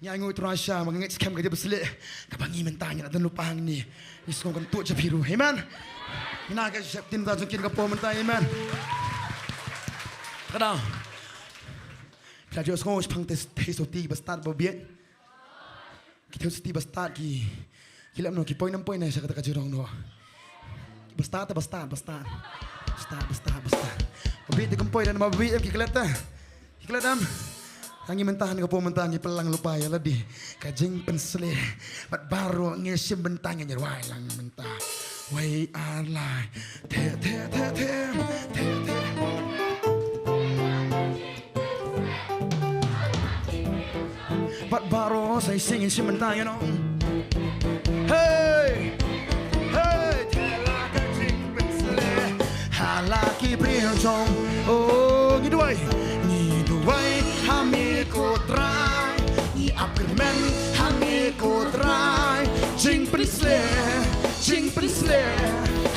Nyangut rasya mengengit skam kerja berselik. Kabangi mentanya dan lupang ni. Iskong kan tu je biru. Amen. Ina ke syaptin tak mungkin ke pom mentanya. Amen. Kadang. Pelajar sekolah sepang tes soti bestart berbiak. Kita soti bestart ki. Kila no ki poin 6 poin ni saya kata kajurong no. Bestart. Berbiak di kempoi dan berbiak ki kelata. Kilatam. Hangi mentahan ke pom mentang pelang lupa ya ladi. Kajing pensele. Bat baru ngesim bentang yang wai lang mentah. Wai alai. Te. Bat baru saya singin sim bentang you know. Hey. Tela kajing pensele. Halaki priocong. Oh gitu wai. Hami ko try, I upperman hami ko try. Jing prisle,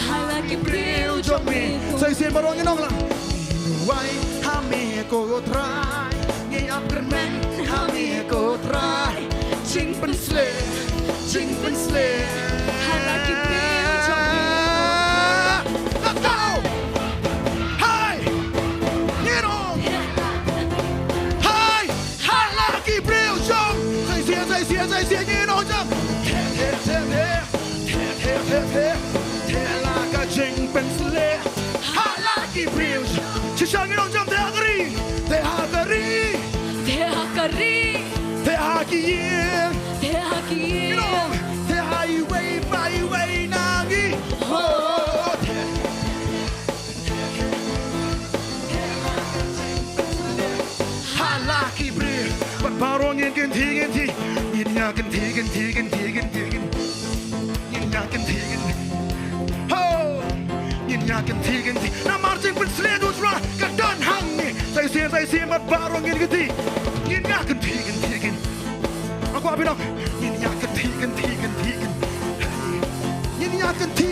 halaki bril jomi. Say sin barong inong lang. Why hami ko try, I upperman hami ko try. Jing prisle, halaki bril jomi. Let's go. Say you know jump. Tela kajing pensle. Halaki brills. Chishang you know jump. Te haki. You know. Te highway nagi. Oh. Halaki brills. But barong yin ti. Yin yakin ho yin yakin na marching pun sledu sra kadan hangi saya si mat barong yin yakin aku apa dong yin yakin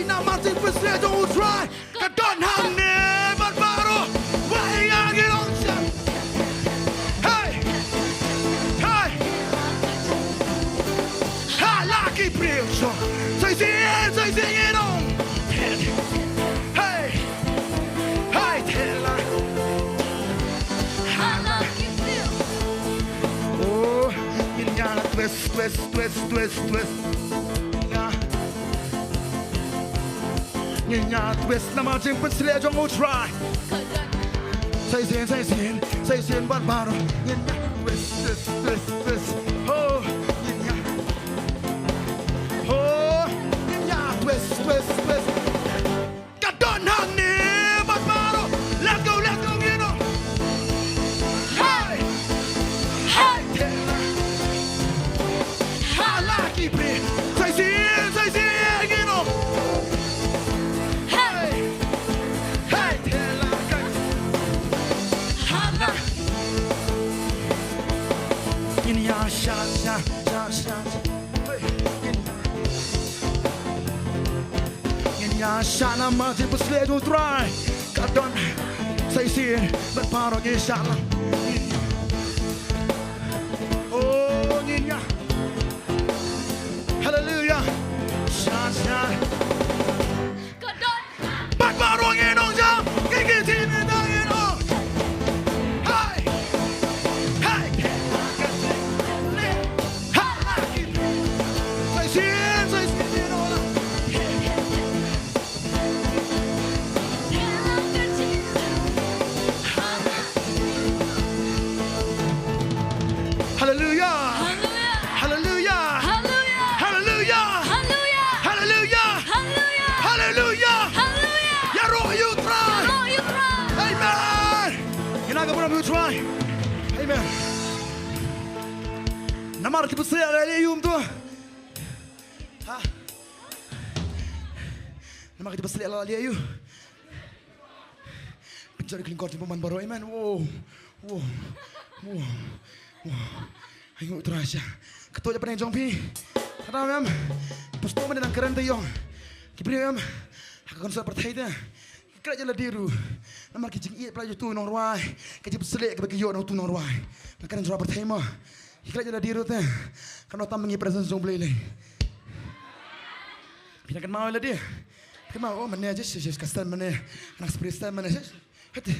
na marching pun sledu sra kadan hangi mat barong wah yakin on Lucky Brills, say it on. Hey, tell her. Lucky Brills. Oh, you gotta twist. You gotta twist. Now I'm jumping sledge on go try. Say it, but bottom. You gotta twist. Oh. Twist. Got done honey, but bottle. Let's go, you know. Hey, I like it, say it, you know. Hey, in your shot. Ya shana mati pusledu try. Kadon say sin but paro ge shala. Oh ninya. Hallelujah. Shan. Kadon. But paro ge no jam. Ge tin na ge no. Hey. Say sin you know. Hallelujah. Ya roh you try. Amen. Kinaga mo na you try. Amen. Namar ki pusaya ali yum tu. Ha. Namar ki pusaya ali ayu. Pencari kelingkor di paman baru. Amen. Wow. Ayo terasa. Ketua japan yang jongpi. Kata mem. Pasto mana nang keren tayong. Kibriam. Aku kan sudah percaya. Kerja lah diru. Namar kijing iat pelaju tu nong ruai. Kerja berselik ke bagi yo nong tu nong ruai. Makanan sudah percaya mah. Iklat je dah dirut kan otak mengi presence jong boleh. Bila kan mau lah dia. Kan mau oh mana aja sih kastan mana anak spiritual mana sih. Hati.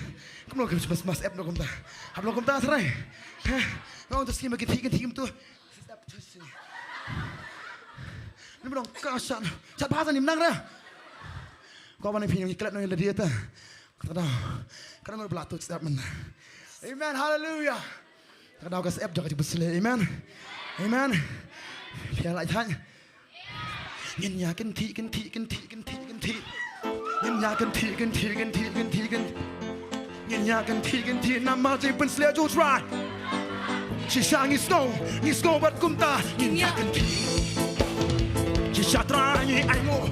Kamu lo kemas mas app lo kumta. Lo kumta serai. Kau untuk skim bagi tiga tu. Ini belum kasan. Cat bahasa ni menang dah. Kau mana pinjam iklat no yang dia tu. Kata dah. Karena mau belatut setiap mana. Amen, hallelujah. Kata dah kas app jaga cepat selesai. Amen, amen. Biar lagi tanya. Nhìn nhà kinh thị Nhìn nhà kinh thị Nhìn nhà kinh thị Nam ma chỉ bên sle cho try chỉ sang nghi snow bắt cung ta Nhìn nhà kinh thị chỉ sa tra nghi anh ngô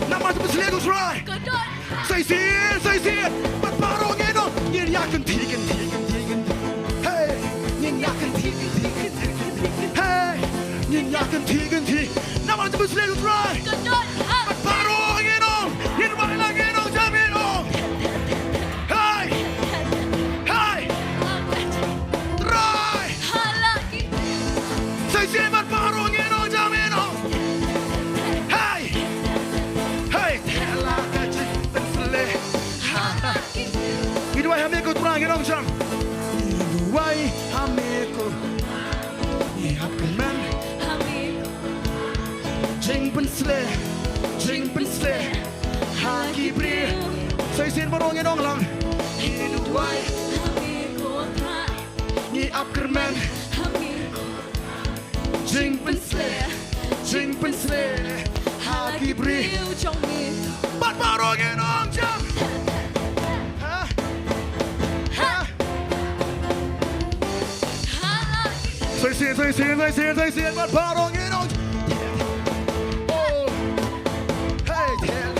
Nam ma chỉ bên sle cho try say xiên bắt baro nghe nó Nhìn nhà kinh thị hey nhìn nhà kinh thị Hey, nhìn nhà kinh thị, năm anhจะไปเล่นร้ายบัดบารุเงี้ยน้องยินไปละเงี้ยน้องจะมีน้อง Hey, hey, ร้ายใส่เสียงบัดบารุเงี้ยน้องจะมีน้อง Hey, hey, เทล่าก็จะเป็นเล่มีด้วยฮามิโกตรางเงี้ยน้องจังมีด้วยฮามิโกHappyman Jing pen sle Haki bri Say sin barong yang dong lang Hidu wai Ni Happyman Jing pen sle Haki bri Bat barong yang dong jam Say sin Bat barong yang dong Hey, tell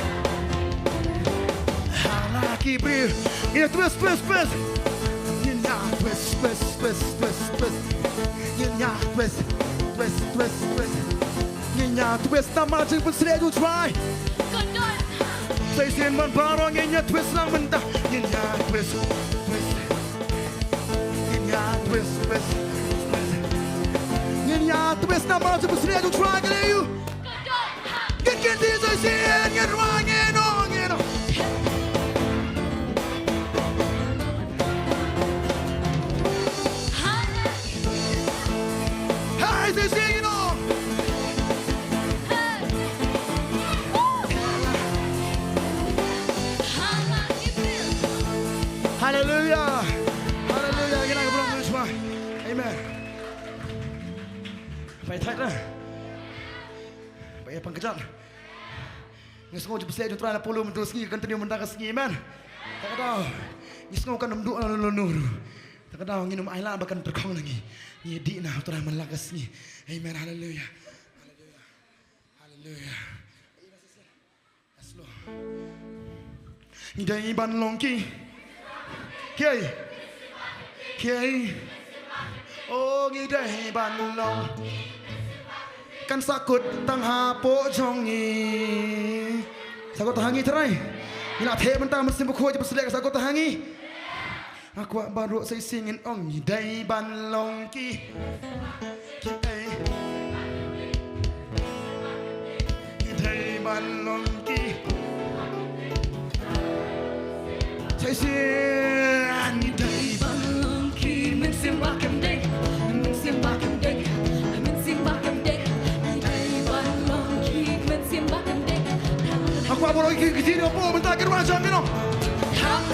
Halaki bir Yine twist Yine twist Yine twist Yine twist Nama jing pun sila tu try Say sin man barong Yine twist lang mentah Yine twist Yine twist Yine twist Nama jing pun sila tu try Kali you Get this I see get wrong and on you know Hey they say you know Hallelujah Hallelujah kita belum semua Amen Baik tight lah Baik pangkejan Ni semua je bersedia untuk anak puluh mentul sengi continue mentang sengi man. Tak tahu. Ni semua kan menduk lalu. Tak tahu nginum air lah bahkan terkong lagi. Ni di nah untuk anak melakas sengi. Amen hallelujah. Hallelujah. Aslo. Ni dah iban longki. Kiai. Oh ni dah iban long. Kan sakut tang hapo jongi sakut tahangi terai ila the mentang mesin buku je berselek sakut tahangi aku baru saya singin ong dai ban long ki dai ban long ki saya sing dai ban long ki men sim bakam dek Aku baru lagi ke sini apa bentar ke rumah jam ni no. Ham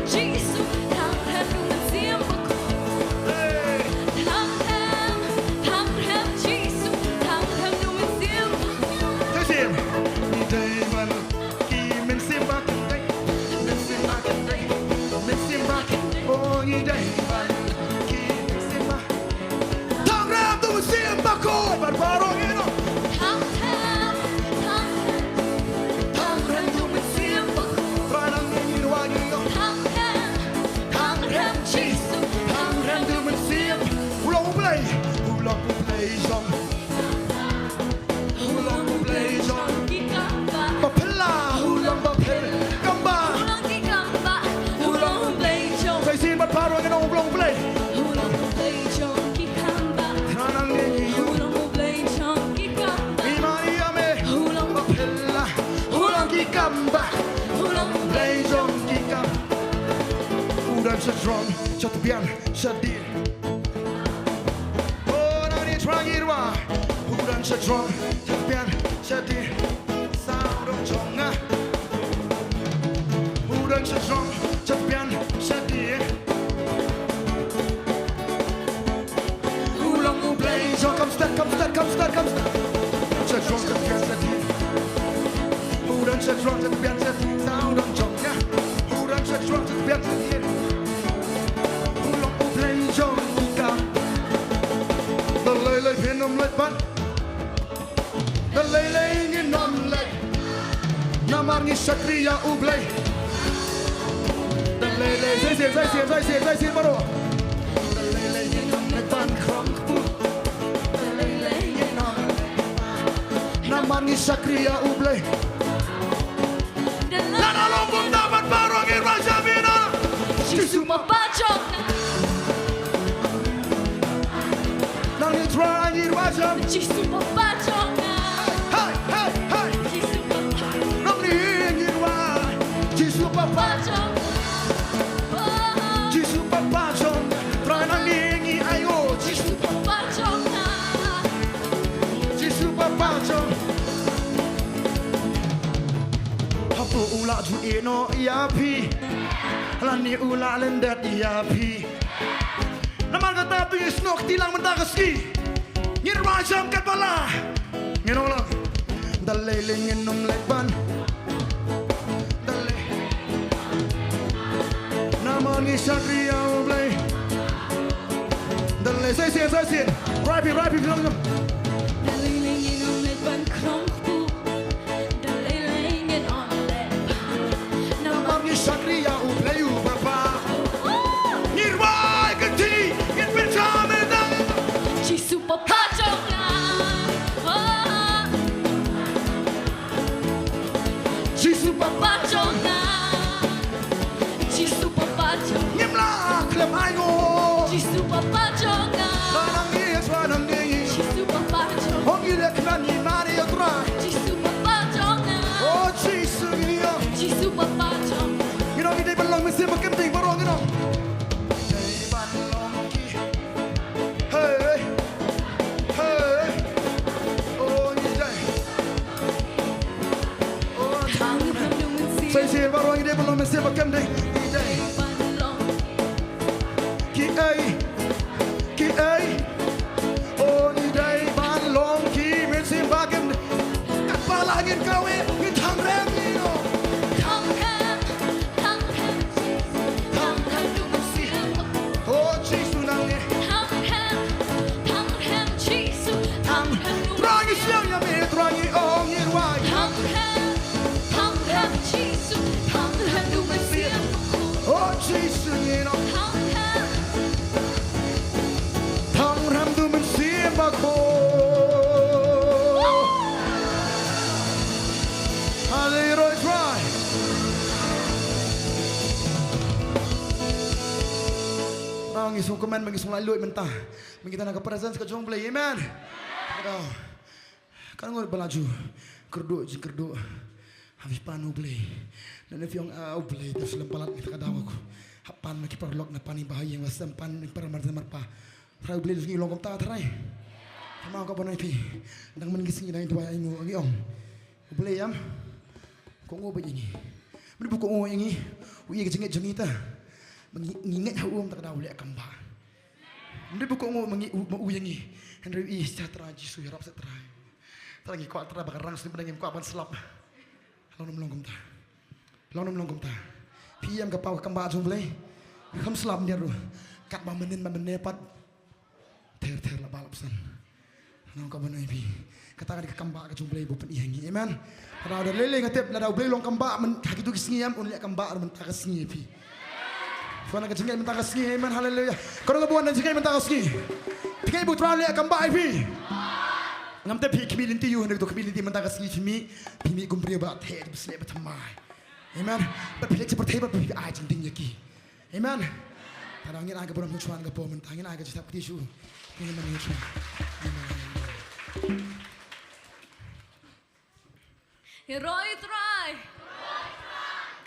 Jesus, ham mencium aku. Ham Jesus, ham mencium. Tersim. Ni day ki mencium aku. Mencium aku. Oh ni day ki mencium aku. Ham tu mencium aku. Baru ni no. Play bat baru ngin ong blong play. Ulang play chonky kamba. Tanang nengi yo. Ulang play chonky kamba. Imani ame. Ulang Mapella. Ulang kikamba. ulang Play jong kikam. Udan sedron. Satubian sedir. Oh nani tragirwa. Udan sedron. Satubian sedir. Saudong jonga. Udan sedron. Satubian sedir. Ulang play jong. Come start. Sedron satubian sedir. Udan sedron. Satubian sedir. Saudong jonga. Udan sedron. Satubian sedir. Ulang play jong kikam. The lele pin omelette bun. The lele in omelette. Namangi Satria Ublay. The lele, zai sim, baro. The lele in omelette bun kronk pu. The lele in omelette. Namangi Satria Ublay. Nana lombong dapat barong irwan Sabina. Chisuma bajong. Nani try irwan Sab. Chisuma bajong. Hey. Chisuma Nani irwan. Jisu papa. bajong. Jisu papa jong. Try nani ayo. Jisu Chisuma bajong. Jisu papa jong. Hapo ula ju eno iapi. Lani ula lendet iapi. Naman kata tu snok tilang mentakeski. Ngirwa jam kat bala. Nginolang. Dalele nginom lekban. Dale. Naman ni Satria Ublay. Dale sai sin. Ripe film. Dalilingin omelette bun kronk-pu. Dalilingin omelette bun. Naman ni Satria Ublay papa. Ngirwa kati. Ngirwa da. Chisuma bajong. Jisu papa. Bajong. Chisuma bajong. Ngimla klem ayo. Chisuma bajong. Ranang ni. Chisuma bajong. Hongile knani mari otra. Chisuma bajong. Oh Jisu niyo. Chisuma bajong. You know, they belong with him, but they wrong, you know. They belong ki. Hey. Oh, you day. Oh, Hang hang say, say, wrong, they belong with him, but they day. Ki, ay. Oh, you day, belong ki, with him, but him. Kapalangin kawe, itang rem, you know. Oh, Jisu nang ni. Rangi siang ya me, rangi ong irwai. Oh, Jisu ni no. Thang ram tu men sim bako. Hallelujah, try. Rangi sung komen, mangi sung lalu mentah. Mengita nak presence ke jong play, amen. Kau, kan ngor belaju, kerdu. Habis panu play. Dan if yung play, terus lempalat kita kadawa ko. Hapan makiparlok na pani bahaya yang wasam pan para marpa. Try play lagi longkom ta try. Sama ka bonoy pi. Nang mengising na dua ingo ang iong. Play yam. Ko ngo ba ini? Mani bu ko ngo ini. Uye gejengit jengita. Mengingat hau tak kadawa le kamba. Mani bu ko ngo uye ngi. Henry i satra jisu harap satra. Tarangi ko atra bakarang sini pedangim ko aban selap. Long nom ta. PM ka pau kamba jong play. Kham slap dia ru. Kat ba menin pat. Ter la balap san. Nang ka banai pi. Kata ka kamba ka jong play bu pen ihangi. Amen. Kada ada lele ngatep la da play long kamba men hakitu kisngiam un le kamba men ta kasngi pi. Fana ka jingai men ta kasngi. Amen. Haleluya. Karo ka buan jingai men ta kasngi. Tigai bu tra le kamba pi. Ngam te pi kimilinti yu hendak to kimilinti men ta kasngi pimi kumpri ba the besle ba thamai. Amen. But pilih seperti apa pilih aja tinggi ki. Amen. Tarangin aga beram cuan aga po mentangin aga cita tisu. Ini mana cuan. Roy try.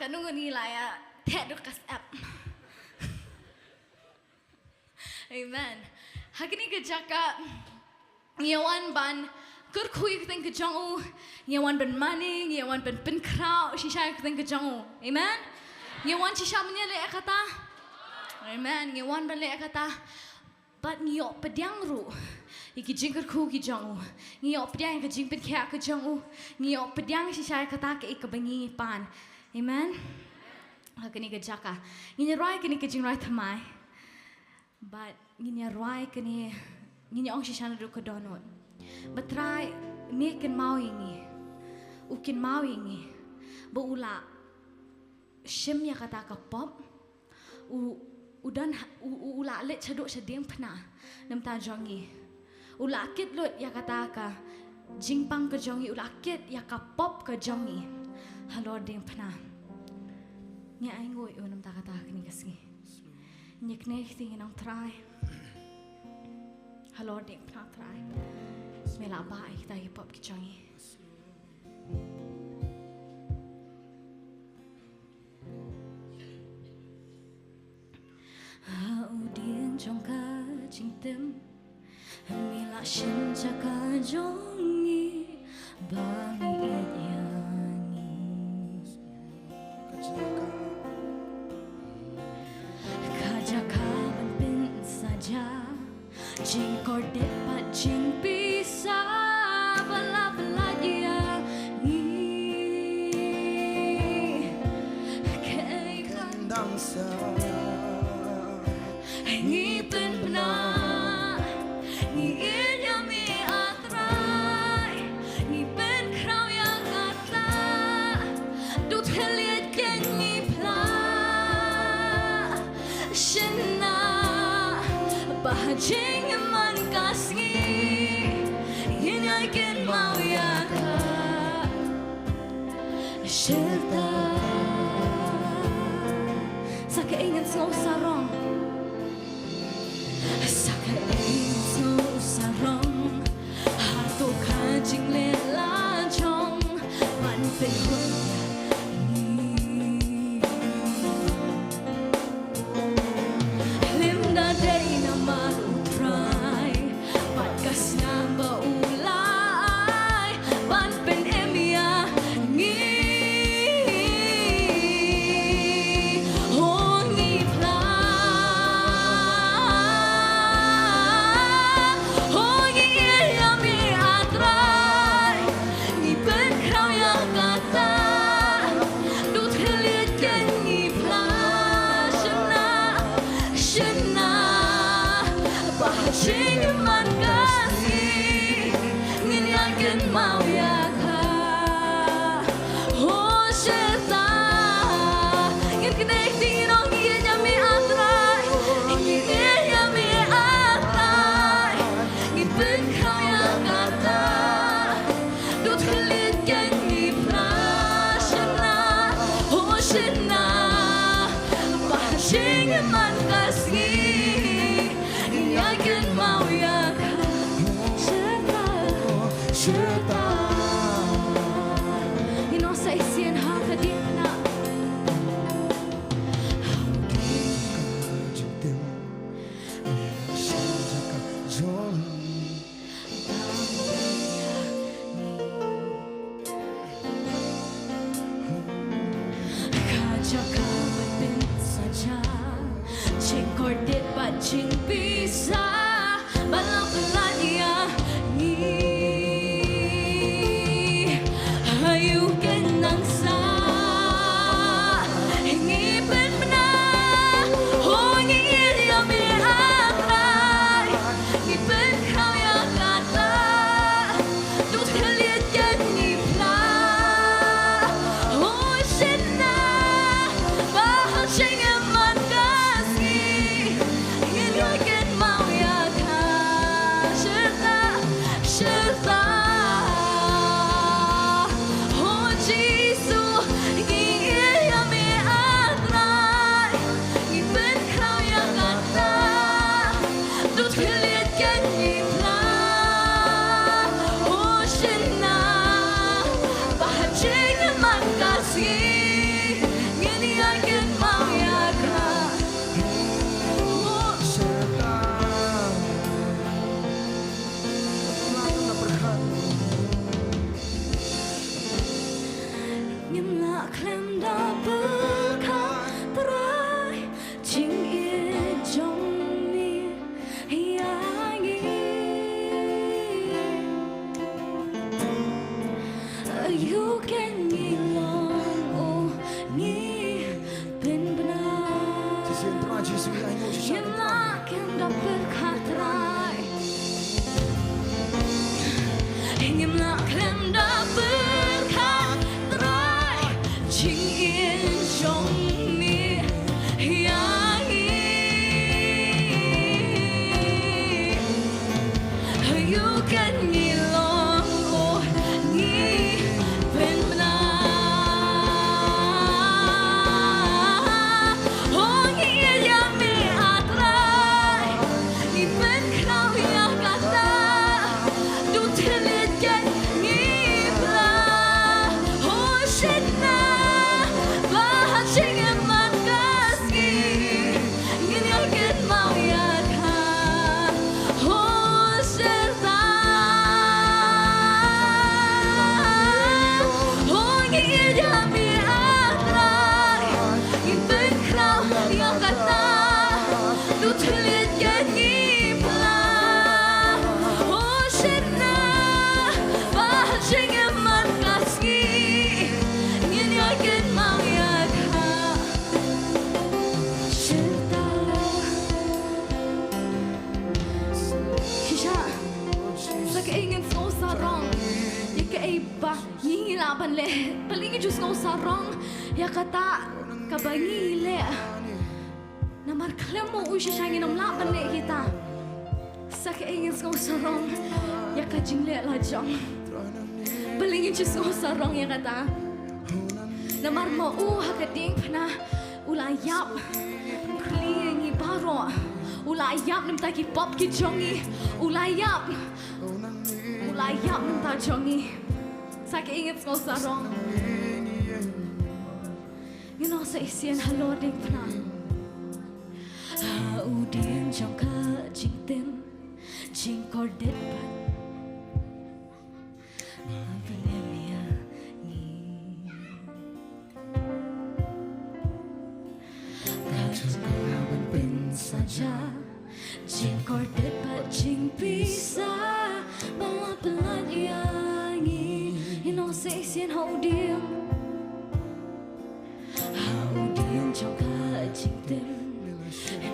Kanung nilai ya tedukas app. Amen. Hakini kejaka nyawan ban kurkui keteng kejangu nyawan ban maning nyawan ban penkrau shisha keteng kejangu. Amen. Nyawan shisha menyele kata. Amen. Nyawan ban le kata. But nyok pedang ru. Iki jingker ku ki jangu. Nyok pedang ke jing penkia ke jangu. Nyok pedang shisha kata ke ikabangi pan. Amen. Hakini kejaka. Nyarai kini kejing rai thamai. But nginya rai kini nginya ong shisha na ke donut. But try me ken mau ingi. Ukin mau ingi. Ba ula shim ya kata ka pop. Udan ula let chaduk sedeng pena nam ta jongi. Ula kit lut ya kata ka jingpang ke jongi ula kit ya ka pop ke jongi. Halo deng pena. Nya ai ngoi nam ta kata kini kasngi. Nyek ne thing nang try. Halo deng pena try. Mela bai ta hip hop ke jongi. Audience trong cả chính tâm mi lại xin cho cả jongi ba mi yangi kaja ka ban bin saja jing kordet pat jing bisa bala bala dia ni kai Kandang sa. Ngipin pena ngin yami atrai ngipin krau yang kata du telit ken ngipla shina bahajing man kasngi ngin yakin mau yaka serta saka ingin snow sarong Sakain so sarong Hato kajing le lanchong Man pehon Limda day na marutray Patkas na baulay Man pen emia ngi Oh ngipla man kasih ngin yakin mau yaka oh serta ngin kedai tingong ngin yami atrai ngin yami atrai ngin pengkau yang kata du telit yang ngipla shena oh shena bahasing man kasih ngin yakin mau yaka serta inosa isien hakadina kaja ka ben saja jing kordet ba jing bisa balang pelania ni ayu kenang sa ngipin pena oh ngir yami atrai ngipin kau yang kata du telit yang ngipla oh shena bahasing man kasih ngin yakin mau ya laban le palingi Diyos nga usarong ya kata kabangi le na marklem mo uy siya ng laban le kita sa kaingin nga usarong ya kajing le lajang palingi Diyos nga usarong ya kata na marmo hakading na ulayap palingi baro ulayap nam taki pop ki jongi ulayap nam ta jongi sa kaingin nga usarong you know sa isian halo ding na udin trong ka jing tem jing cordet saja jing cordet pat jing bisa mga pelayangi you know sa isian how ding trong ka jing tem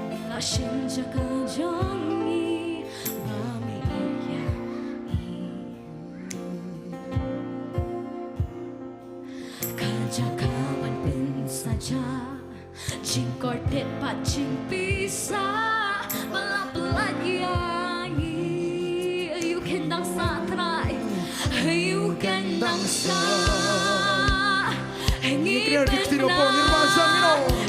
nila shin jaka jongi mami iya kajaka man pin saja jing cordet pat jing bisa balap yangi you can dance try you can dance Ni Destino po, ni Raza Mino.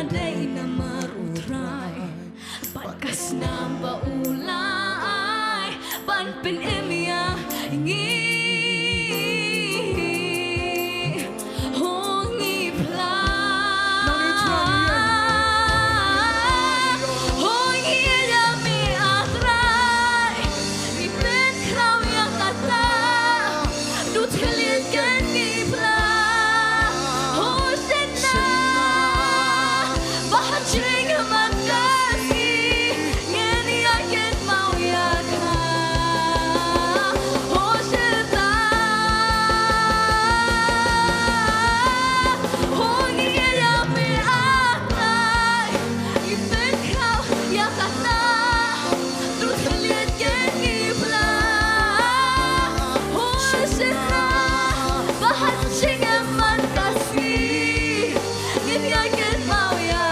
Day na marutray Pagkas na baulay Panpin emya Ngi Hongi pla Hongi yami atray Ipin kraw yang kata Dutkelit kan ni pla Jing man kasi ngeni akin mau ya ka hoshita hongi ya mi atay ipin kau ya kata terus lihat ngeni pla hoshita bahat jing man kasi ngeni akin mau ya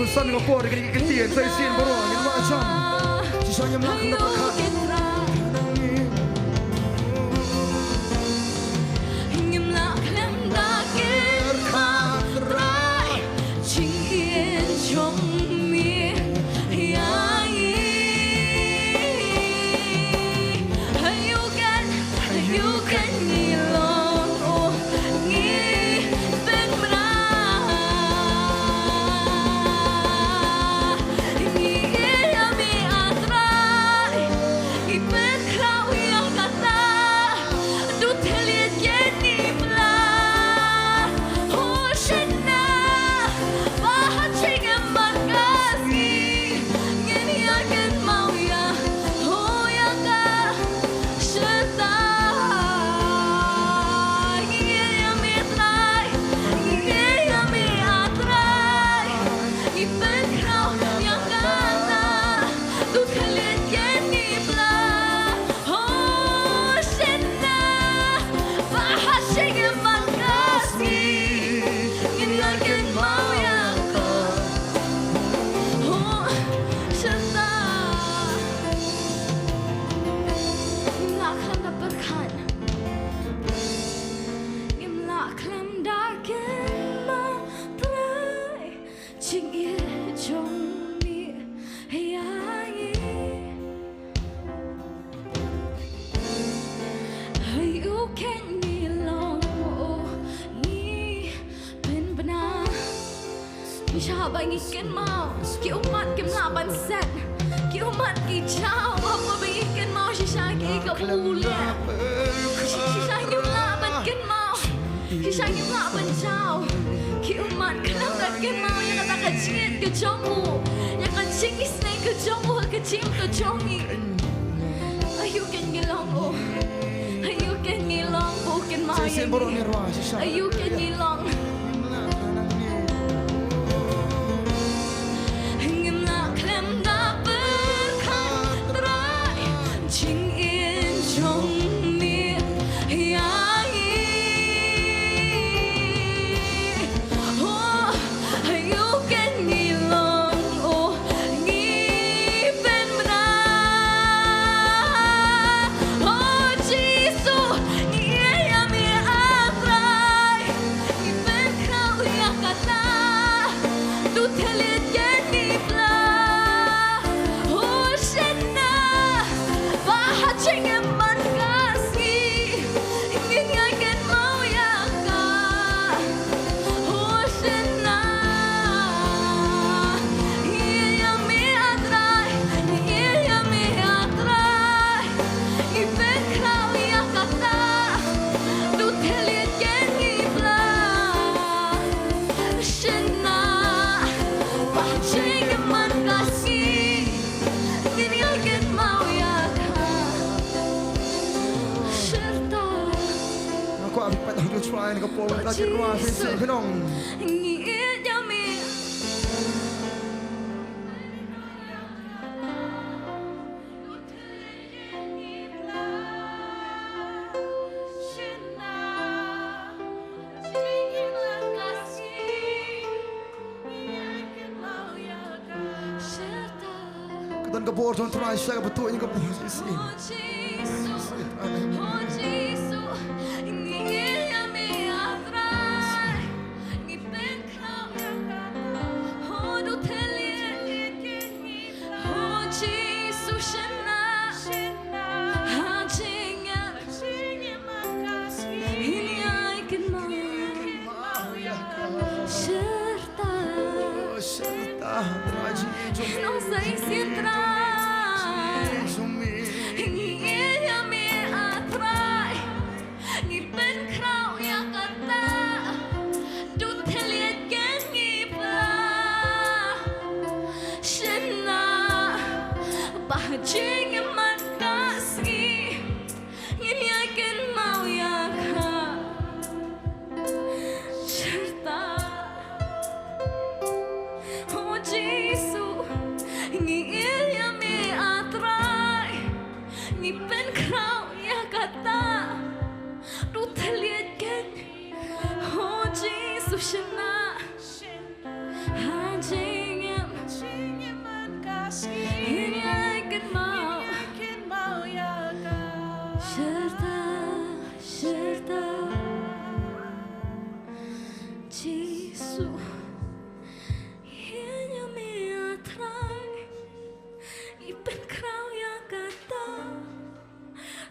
Pesan ng po, dengan keketian saya sian baru yang macam sisanya melakukan berkat. 情也中你压抑，还有看你lòng你เป็นปัญหาพี่ชาวไปงี้กันเมาเกี่ยวมัดกันลาบันเซ็ตเกี่ยวมัดกี่เช้าเอาไปงี้กันเมาชิชากี่กับอูเล่ชิชายิ่งลาบันกันเมาชิชายิ่งลาบันเช้าเกี่ยวมัดกันลากันเมายังกระตากระเชียดกระจงอูยังกระชิงอีสเนกระจงอูกระชิมกระจงอีอายุกันกี่ลองโออายุกันกี่ลองปูกันเมายังอายุกันกี่ลองtry and go forward like it wasพี่น้องdan gabor don't try siya betul ini gabor sih não sei se atrai ia me atrai niเป็นคราวอยากกันตาดูเทเลียดกันงีบลาฉันน่ะบาดจริงมันก็สียิ่งอยากกันเมาอยากหาฉันตาโอ้Jesus Ingin me atrai Niเป็นคราวอยากกตาดูทะเลกัน Oh Jesus ชนะหาจริงยังยิ่งอยากกันเมาSerta Jesusเป็นคราวอยากกตา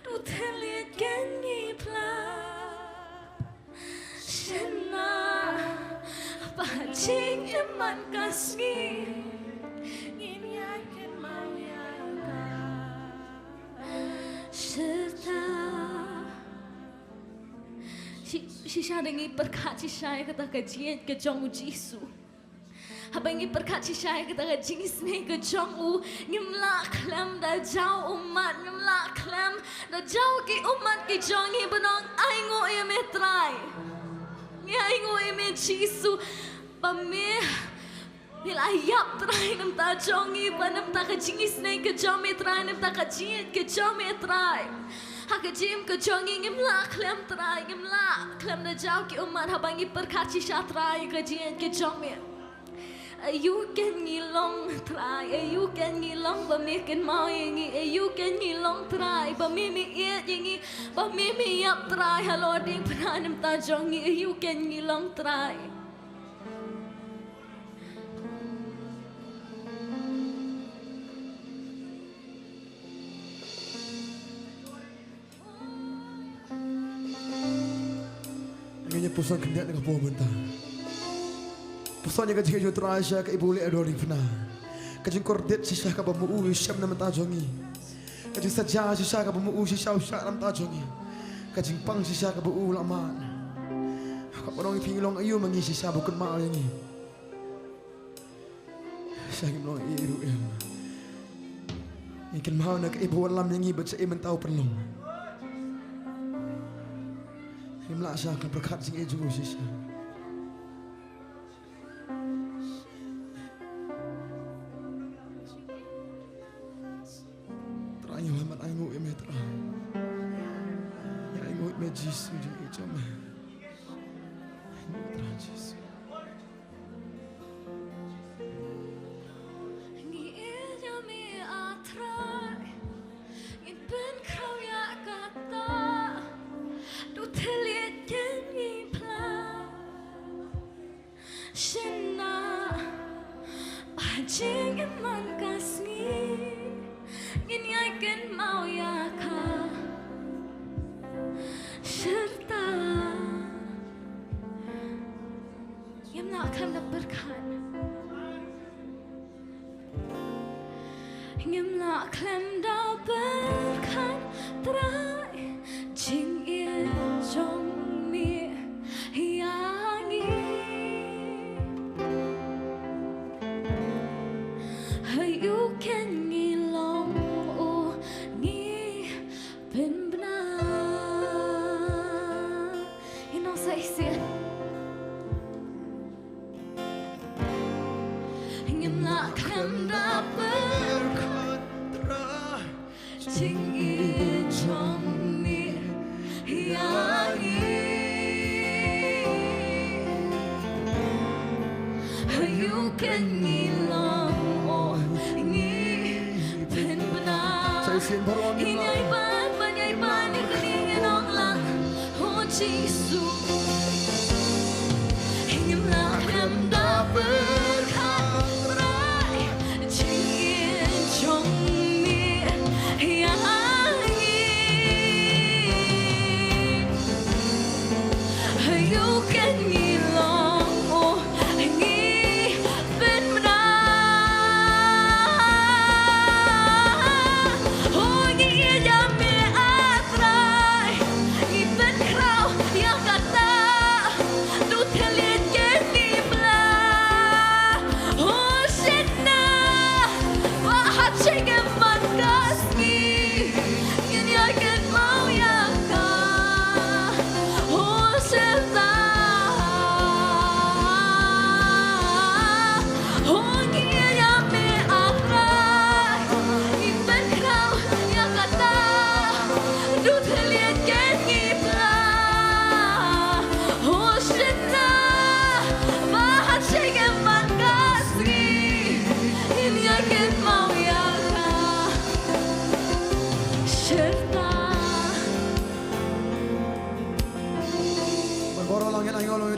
ดูเทเลียดกันงีพลาฉันน่ะบาดจริงมันก็สียิ่งอยากกันเมาอยากserta Shisha dengi berkat shisha kata kajian ke jong Jisu Habangi berkat shisha kata jingis ne ke jong u ngimla klam da jauh umat ngimla klam da jauh ki umat ki jongi benong aingo eme trai ngi aingo eme Jisu pame Nila yap trai nam ta jongi banam ta ka jingis ne ke jong me trai nam ta ka jian ke jong me trai Hakajim ke jongi ngimla klam trai ngimla klam da jauh ki umat habangi berkat shisha trai ke jian ke jong me Ayu kan ngilong try ayu kan ngilong ba mi kan mau yangi ayu kan ngilong try ba mi iet yangi ba mi yap try halo ding pranam ta jongi ayu kan ngilong try pusan kendiat dengan puan mentah. Pusannya kajing kejo terasa ke ibu liat doring fina. Kajing kordet sisa ke bamu syam nama tajongi. Kajing saja sisa ke bamu sisa usah nama tajongi. Kajing pang sisa ke bamu lama. Kau orang pingilong ayu mengisi sisa bukan mau yang ini. Saya ingin melong iru ya. Ingin mau nak ibu alam yang ini baca iman tahu perlu. Ingin melaksanakan berkat sing ijo sisa. Terang Muhammad aingu ime terang. Ya aingu ime Jisu jeng ijo me. Aingu terang Jisu. Jing iman kasih, ini akan mau ya kah serta yang nak akan berkat, yang nak akan berkat terai jing jong mi yang you can ngilong o ngi ben benar you know sa isi ngim na kan dapat kontra ching i chong mi yangi you can ngilong Hinay ban, banyay ban, ikaningin ang lang O Jisu Hingim lakam da berkaray Jingin chong mi yangin Hayukan ngilong o ngi ben menang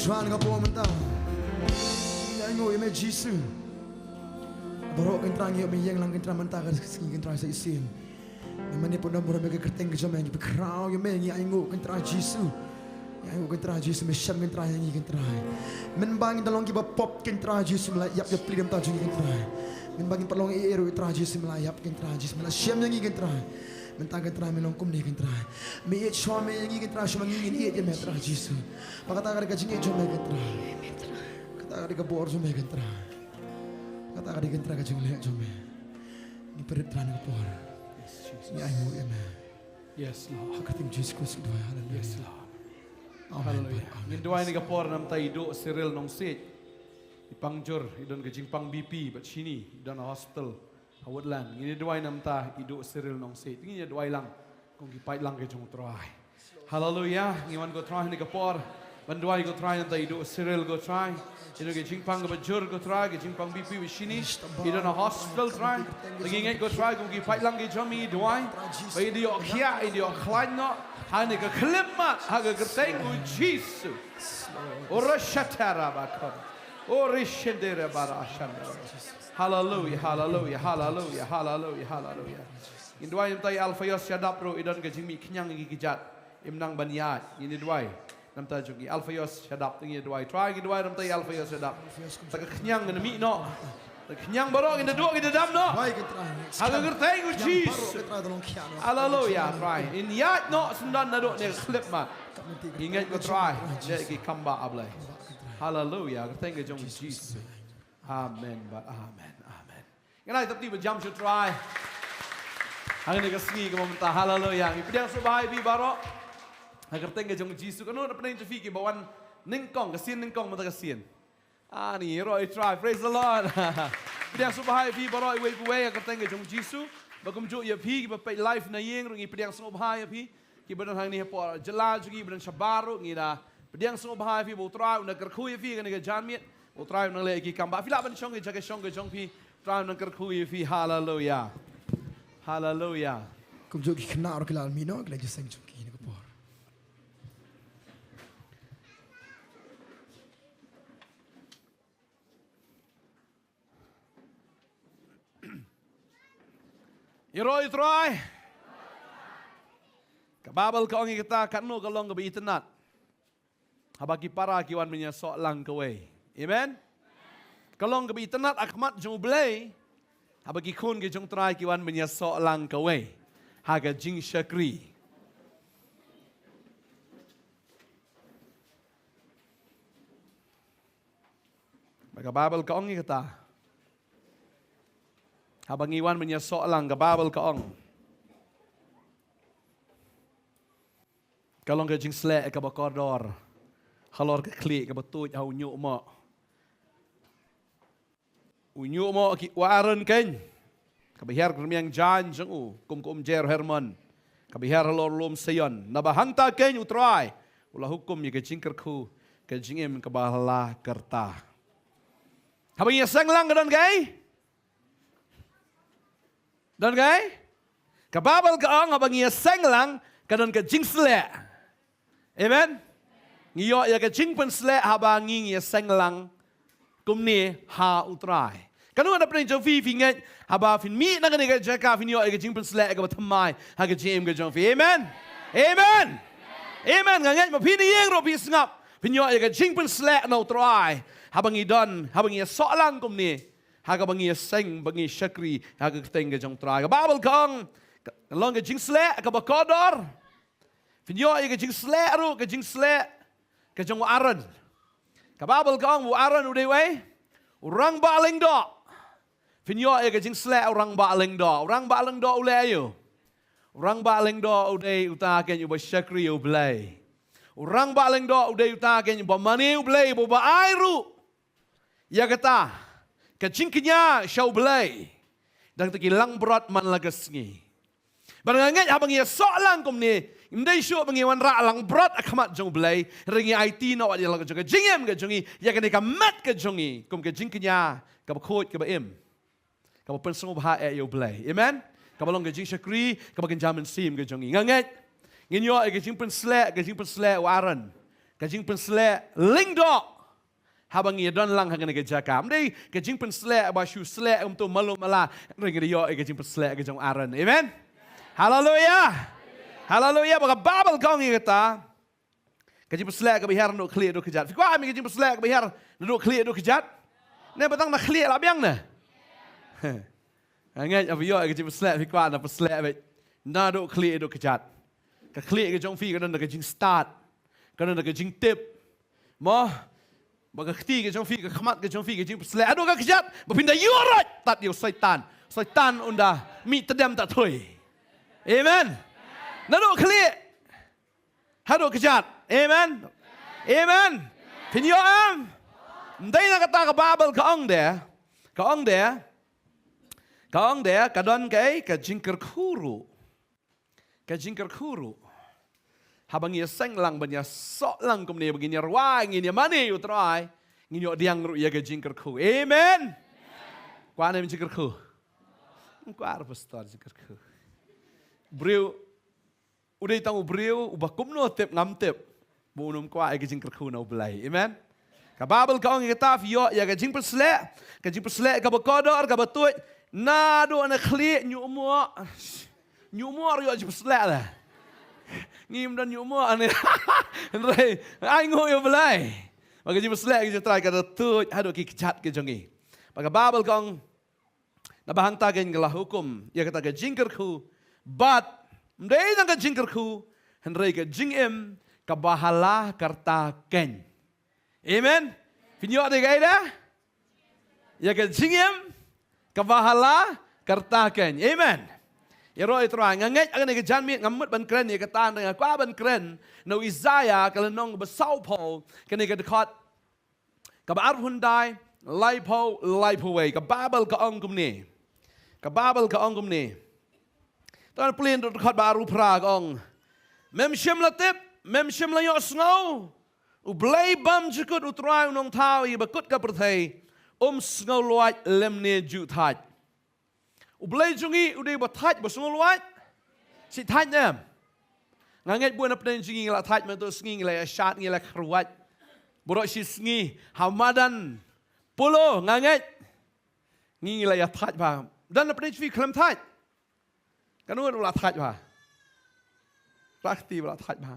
Tuhan kau puan mentah. Ya ingo ime Jisu. Borok kentrang yo meyeng lang kentrang mentah kan sing kentrang sa isin. Namanya pun dah murah mereka kerteng ke zaman berkerau yo meyeng ya ingo kentrang Jisu. Ya ingo kentrang Jisu mesyam kentrang yang kentrang. Menbang dalong kiba pop kentrang Jisu melayap yo plidam tajung kentrang. Menbang perlong eru kentrang Jisu melayap kentrang Jisu melayap yang kentrang. Mentang kentrang melongkum ni kentrang. Me it shwa me yang kentrang shwa ngingin it ya metrang Jisu. Pakata kari kajing ejo me kentrang. Kata kari kabor jo me kentrang. Kata kari kentrang kajing lek jo me. Ni peretran kabor. Ni ai mo eme. Yes, Lord. Hakatim Jisu Kristus doa haleluya. Yes, Lord. Amen. Hallelujah. Min doa ni kapor nam ta ido Cyril nong sit. Ipangjur idon kajing pang BP but sini idon hospital. Awatlan, ini doa nam ta ido Cyril nong sit. Ini doa lang kung gipait lang kay jong try. Hallelujah. Ngiwan go try ni kapor. Banduay go try nam ta ido Cyril go try. Ino kajing pang bajur go try, kajing pang BP with sini. Idon hospital try. Lagi ngai go try kung gipait lang kay jomi doa. Bay dio kia, dio klein no. Hani ka klimat, haga gerteng u Jesus. Ora shatara bakon. Ora shendera bara ashandara. Hallelujah, hallelujah, hallelujah, hallelujah, hallelujah. Indway tay alfa yos syadap ro idon kajing mi kenyang gigijat. Imnang baniat. Ini dway. nam ta jungi alfa yos shadap tingi dua try ngi dua nam ta alfa yos shadap ta kenyang ngi mi no ta kenyang baro ngi dua ngi dam no Wai kita. haga gerteng u Jesus Kita tolong kian. hallelujah try in yat no sundan na do ne slip ma ingat ko try de ki kamba ablay hallelujah gerteng ngi jong Jesus amen but amen amen ngai tap ti ba jam should try hang ni kasngi ko momenta hallelujah ipidang subhay bi baro agar tengah jong Jesus kanu na pernah interview bawan ningkong mata kasin ni roi try praise the Lord ipidang subhay bi baro iwe buwe agar tengah jong Jesus bagum jo ya bi ba pay life na yeng rong ipidang subhay bi ki badan hang ni po jela jugi badan shabaru ngira ipidang subhay bi bo try na kerkhui bi kan ga janmiet bo try na le ki kamba fila ban chong jaga jong bi try na kerkhui bi hallelujah hallelujah Kum jo ki kena or kelal mino kelal jeseng chungki ni ko por. Iroi troy. Kababal ka ongi kita kanu kalong ka biitenat. Habaki para kiwan menya soalang kawe. Amen. Kalong ka biitenat akmat jong blay. Habaki kun ke jong try kiwan menya soalang kawe. Haga jing syakri. Kababal ka ongi kita. Habang iwan menya soalang kababal ka ong. Kalong ka jing slek ka bakodor. Halor ka klik ka batuj au nyu mo. Unyu mo ki waran ken. Kabihar kermiang jan jeng u kum jer Herman. Kabihar halor lom sayon. Nabahanta ken utrai. Ulah hukum ya ka jing kerku ka jingim ka bahala kerta. Habang ya sanglang ka don kay? Don kay? Kababal ka ong habang ya sanglang ka don ka jing slek. Amen? Ngiyo ya ka jing pen slek habang ya sanglang kumni ha utrai. Kanu ada pernah jauh finget haba fin mi nak ni jaka fin yo aga jing pen slek aga thamai ha ga jim ga jong fi. Amen. Amen. Amen ngangat ma pin yeng ro bi sngap fin yo aga jing pen slek no utrai. Habang idon habang ya soalang kumni ha ga bangi seng bangi syakri ha ga teng ga jong trai. Babel kong long ga jing slek aga bakodor. Fin yo aga jing slek ro ga jing slek ga jong aran. Kababal kong aran udah way orang baling do. Finyo ya kajing slek orang baling do. Orang baling do ule ayo. Orang baling do udah utaken uba syakri ublay. Orang baling do udah utaken uba mani ublay uba airu. Ya kata kajing kenya syau ublay. Dan tekilang berat man lagasngi. Barangangat habang ya soalang kum ni. Indai syuk pengiwan lang berat akamat jong belai. Ringi IT na wad yalang ke jongi. Jingem ke jongi. Ya kena kamat ke jongi. Kum ke jing kenya. Kaba khut kaba im. Kaba pensong baha yo belai. Amen? Kaba long ke jing syakri. Kaba kenjaman sim ke jongi. Ngangat. Nginyo ke jing penslek. Ke jing penslek waran. Ke jing penslek lingdok. Habang ia don lang hangan ke jaka. Mdai ke jing penslek basyu slek untuk malu malah. Ringi yo ke jing penslek ke jong aran. Amen? Hallelujah. Hallelujah, baka babal kau ni kata. Kaji peslek kebihar nuk clear nuk kejat. Fikwa ami kaji peslek kebihar nuk clear nuk kejat. Ne batang nak clear lah biang ne. Angat apa yo kaji peslek fikwa nak peslek bet. Na nuk clear nuk kejat. Ka clear ke jong fi kan nak kaji start. Kan nak kaji tip. Mo baka keti ke jong fi ke khamat ke jong fi kaji peslek. Aduh ka kejat. Berpindah yurat tat yo syaitan. Syaitan unda mi tedam tak toy. Amen. Nado clear. Hado kejat. Amen. Amen. Pinyo am. Ndai na kata ka babal kaong there. Kaong there. Kaong there kadon kay ka jingker khuru. Ka jingker khuru. Habang ia seng lang banya sok lang kum ni begini ruai ngini mani utrai. Ngini diang ru ya ka jingker khu. Amen. Kwa na jingker khu. Kwa ar pastor jingker khu. Brio udah tahu brio ubah kumno tip ngam tip bunum kwa ai kajing kerku na ublai. Amen. Kababel kau ngi kata fio ya kajing perslek ka bakodor ka batut na do na khli nyumor yo kajing perslek lah. Ngim dan nyu mo ane. Henry, ai ngo yo belai. Maka ji meslek ji try kata tu hadu ki chat ke jongi. Maka Bible kong na bahang tagen gelah hukum. Ya kata ke jingkerku, but mdei nang ke jingkerku, Henry ke jingim kabahala karta ken. Amen. Pinyo de gaida? Ya ke jingim kabahala karta ken. Amen. Ya roy terang nganget akan ke janmi ngamut ban kren ya kata dengan kwa ban kren no Isaiah kalau nong besau Paul kene ke dekat ka bar hundai laipo way ka babel ka ongkum ni ka babel ka ongkum ni tan plin dekat baru pra ong mem shim latip mem shim la yo snow u blay bam jukut utrai nong tau i bakut ka perthei snow loat lemne ju thaj u blay jungi u de bathaj ba snow loat si thaj nem nganget buan apnen jingi la thaj man to sngi la shat ngi la khruat borok si sngi hamadan pulo nganget ngi la ya thaj ba dan apnen fi klam thaj kanu la thaj ba prakti la thaj ba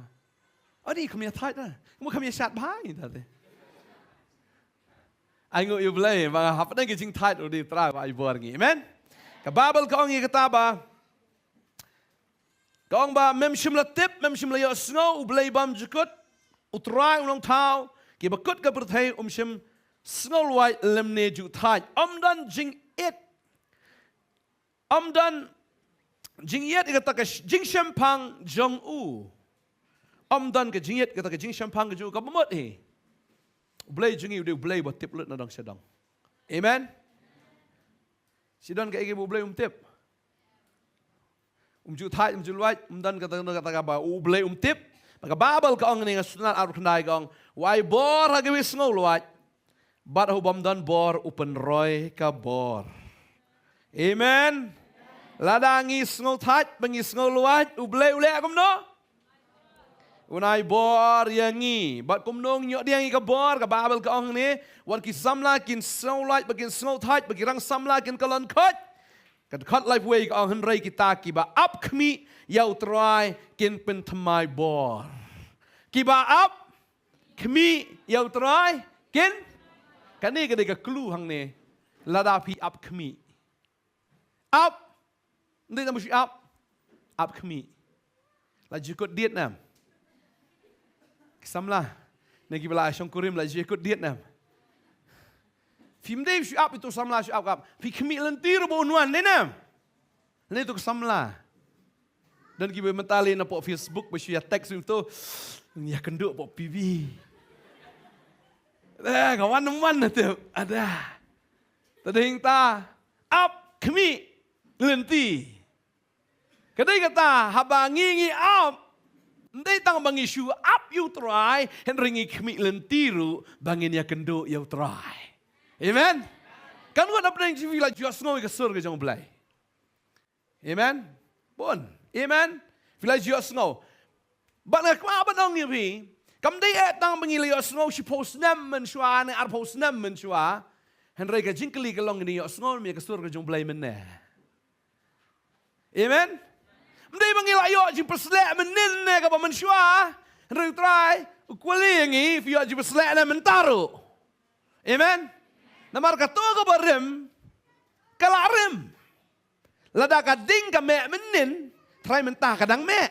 adi khamya thaj na mu khamya shat ba ni ta te ai ngo yu blay ba hapnen ge jing thaj u di tra ba ai bor ngi amen ka babel ka ngi kata ba Kong ba mem shim la tip mem shim la yo snow u blay bam jukut utrai long tau ki bakut ka perthei shim snow white lemne ju thaj dan jing it dan jing yet ka ta jing shampang jong u dan ka jing yet ka ta jing shampang ju ka bamot he blay jingi u de blay ba tip lut na dang sedang amen sidon ka ige bu blay tip ju thai ju luai dan kata ba u blay tip maka babel ka ong ni sunat ar khnai gong wai bor ha gewis ngol luai bat hu bam dan bor upen roy ka bor amen ladangi ngol thai bangis ngol luai u blay ule akom no unai bor yangi bat kum nong nyok diangi ka bor ka babel ka ong ni wan ki samla kin ngol luai bagin ngol thai bagirang samla kin kalon khot kad khat life way ka henry kita kiba up kmi yau try kin pen thamai bor kiba up kmi yau try kin kani ka clue hang ne lada pi up kmi up ndai tamu up kmi la jikut diet nam samla ne kibala shongkurim la jikut diet nam Fim Dave siap itu samla siap kap. Fi kemi lentir bonuan nenam. Ini itu samla. Dan kibe mentali na po Facebook besia teks itu ya kenduk po PV. Kawan teman itu ada. Tading ta up kemi lenti. Kadai kata habangi up. Ndai tang bangi shu up you try henringi kemi lentiru bangin ya kenduk you try. Amen. Kan gua dapat yang civil lagi snow ke surga jangan belai. Amen. Bon. Amen. Village snow. Bana kwa banong ni pi. Kam dai tang bangili snow si post nam men shwa ne ar post nam men shwa. Henry ka jinkli ka long ni snow mi ke surga jangan belai men ne. Amen. Mdai bangila yo ji perslek menin ne ka men shwa. Henry try ukwali ngi fi yo ji perslek ne mentaru. Amen. Namar kato ka barim, kalarim. Lada ka ding ka me menin, try mentah kadang me.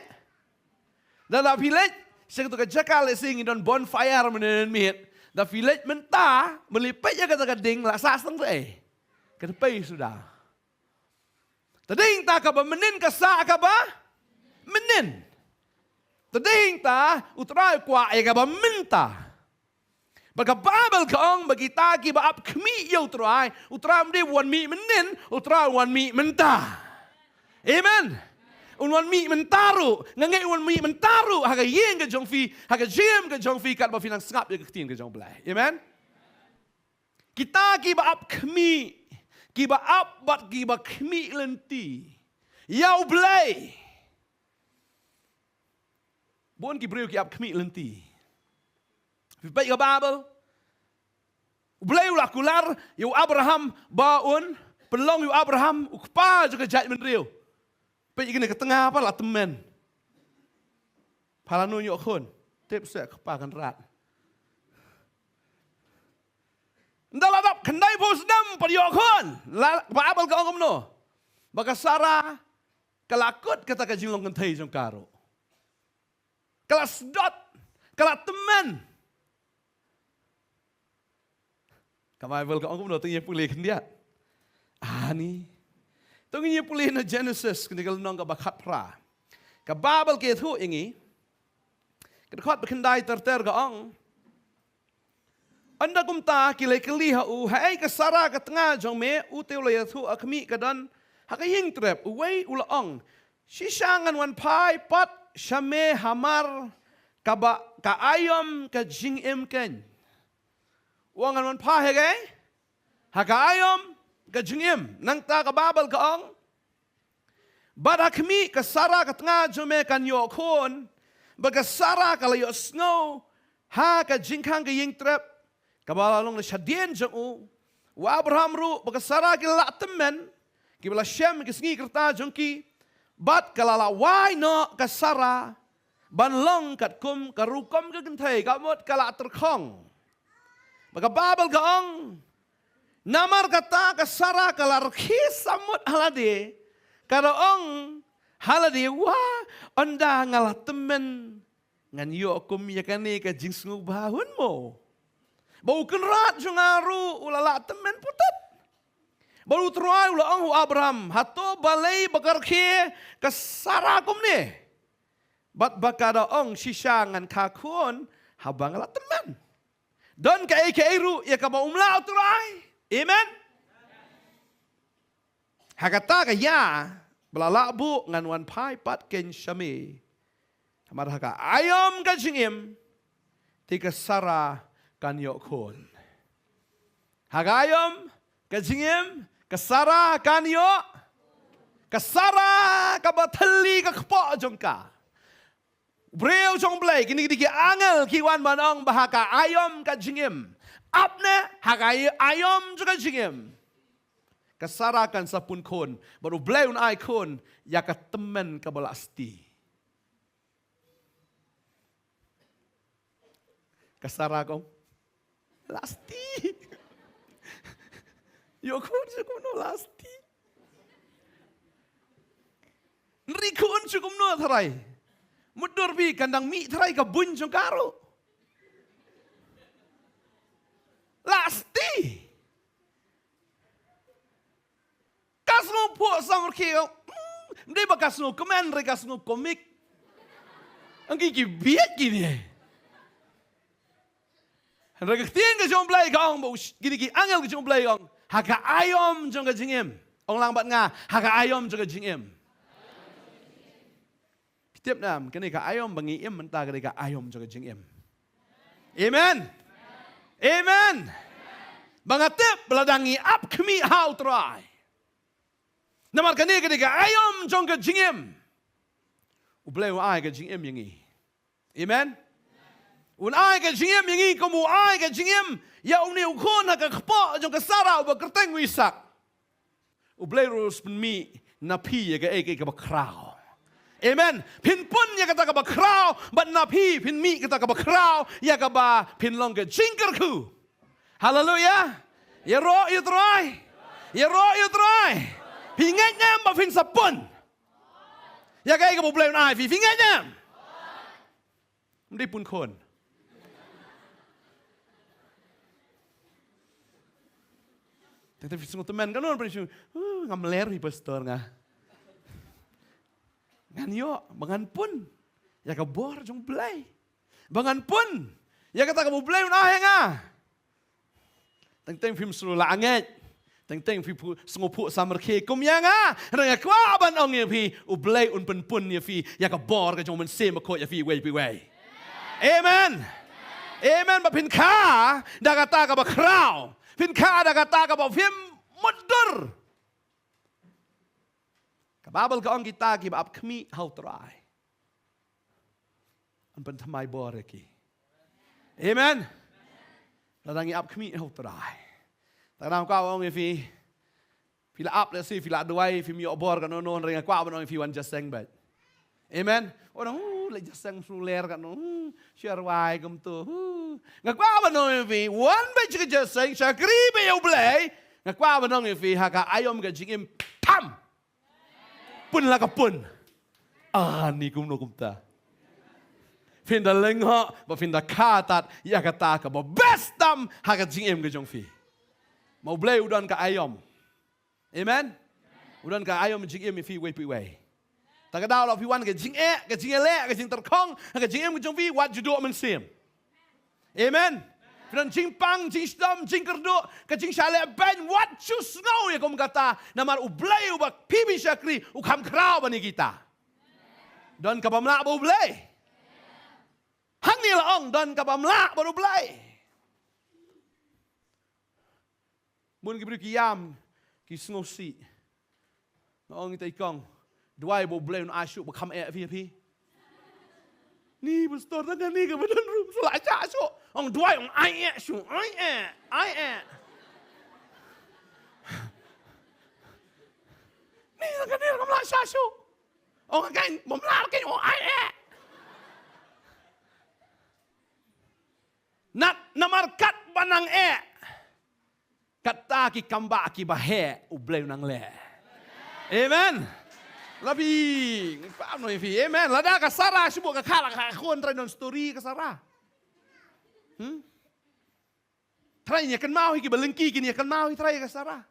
Lada village, saya tu ka jakal sing don bonfire menin mit. Da village mentah, melipet ya kata ka ding la sasang se. Kedepai sudah. Tading ta ka ba menin ka sa ka ba? Menin. Tading ta utrai kwa e ka ba mentah. Baka babel kaong bagi taki ba ap kmi yo utrai mde wan mi menin utrai wan mi mentah. Amen. Wan mi mentaru ngangai wan mi mentaru haga yeng ke jongfi haga jem ke jongfi kat ba finang ngap ke tin ke jong blai. Amen. Kita ki ba ap kmi ki ba ap bat ki ba kmi lenti. Yau blai. Bon ki breu ki ap kmi lenti. Baik ke Babel. Boleh ulah kular, yu Abraham baun, pelong yu Abraham, ukpa juga jahit menriu. Baik kena ke tengah apa lah temen. Palanu nyok kon. Tip sek kepakan rat. Dalam kendai posdam pada nyok kon. Babal ka ongom no. Baka Sarah kelakut kata ka jinglong kentai jong karo. Kelas dot. Kelas teman. Bible ka ongom no tengah pulih kendia. Ni. Tengah pulih na Genesis ketika nong ka bakat pra. Ka Bible ke thu ingi. Kedekot berkendai terter ka ong. Anda kumta kilai keliha hai ka Sarah ka tengah jong me uteu la thu akmi ka dan hakaying trep uwei ula ong. Sishangan wan pai pat shame hamar ka ayom ka jingim ken. Wangan wan pai hege. Haka ayom ka jingim nang ta ka babal ka ong. Bad hakmi ka Sarah ka tengah jong me kan yo kon. Baga Sarah ka layo snow ha ka jingkang ka ying trep. Kabalalong na syadien jong u. Wa Abraham ru baga Sarah ki la temen. Ki bala Shem ki sngi kerta jong ki. Bat kalala wai no ka Sarah. Ban long kat kum ka rukom ka gentai ka mot kala terkong. Baga babal ka ong. Namar kata ka Sarah kala rkis samut halade. Kada ong halade wah anda ngalah temen. Ngan yo kum yakane ka jing sungu bahun mo. Bau kenrat jungaru ulala temen putat. Baru teruai ulah ong Abraham. Hato balai bakarke ke Sarah kum ni. Bat bakada ong sisangan kakun habang ala temen. Dan ka ru ya ka ba umla teruai. Amen. Hakata ka ya belala bu ngan wan pai pat ken syami. Hamar haka ayam ka jingim. Tika Sarah kan yok kon. Hagayom kajingim kasara kan yok kasara kabatali kakpo jongka. Breu jong blay kini diki angel kiwan manong bahaka ayom kajingim. Apne hagai ayom juga jingim. Kasara kan sapun kon baru blay un ay kon ya ka temen kabalasti. Kasara kong lasti. Yo kun cukup no lasti. Nri kun cukup no tharai. Mudur bi kandang mi tharai ka bun jong karo. Lasti. Kasno po samar kio. Ndi ba kasno komen re kasno komik. Angki ki biet gini. Raga tiang ke jom blay gong bo gini angel ke jom blay gong haka ayom jong ke jingim ong lang bat nga haka ayom jong ke jingim tiếp nam cái này ka ayom bangi im menta cái này ka ayom jong ke jingim amen amen bangatip beladangi up kmi how try namar cái này ka ayom jong ke jingim ublay wa ai ke jingim yangi amen un ai ka jingem yangi kamu ai ka jingem ya umni ukon ha ka khpo jong ka Sarah ba kerteng wisak ublerus mi na pi ya ka eke ka ba krao amen pin pun ya ka ta ka ba krao but na pi pin mi ka ta ka ba krao ya ka ba pin long ka jingker ku hallelujah ya ro you try ya ro you try pi ngai nyam ba pin sapun ya ka eke ba blem ai pi ngai nyam mdi pun kon Tapi semua teman kan orang bersyukur, ngameler hi pastor nga. Ngan yo, bangan pun, ya ka bor jong blay. Bangan pun, ya kata kamu blay un nga. Teng film sulu langit. Teng film sengopu samar ke kum ya nga. Renga kwa ban ong ya fi, u blay un pun ya fi, ya ka bor ka jong men se ma ko ya fi way. Amen. Amen ba pin ka, da kata ka ba kraw. Pin ka ada kata ka ba film mudur. Kababal ka ong kita ki ba ap kmi how try. An pen thamai bor ki. Amen. Ladangi ap kmi how try. Tanam ka ong fi la ap le si fi la duai fi mi obor ka no renga kwa ba ong fi wan just sang bet. Amen. Orang Lagi jasang suler kan. Syarwai kem tu. Ngakwa ba no fi. Wan ba chika jasang syakri ba yaw blay. Ngakwa ba no fi haka ayom ka jingim pam. Pun la ka pun. Ni kum no kum ta. Finda lengha ba finda katat ya kata ka ba bestam haka jingim ka jong fi. Mau blay udan ka ayom. Amen. Udan ka ayom jingim fi we pi we. Tagadaw la fi wan ka jing le ka jing terkong ka jingim ka jong fi wat judo men sim. Amen. Finan jing pang jing stam jing kerdo ka jing shale ben wat chus ngau ya kom kata namar u blay u bak pibi syakri u kam krau bani kita. Don ka bamla ba u blay. Hang ni la ong don ka bamla ba u blay. Mun ki bri ki yam ki sngosi. Ong itai kong Dwai bo blay un asyuk bakam fi. Ni pastor tangan ni ke badan rum selacak asyuk. Ong dwai ong ai syuk. Ai. Ni tangan ni kam lacak asyuk. Ong kan bomlar kan ong ai. Nat namarkat banang Kata ki kamba ki bahe u blay nang le. Amen. Labi, paano fi? Amen. Lada ka Sarah, subo ka kala ka kontra non story ka Sarah. Try niya kan mau ki balengki kini kan mau try ka Sarah.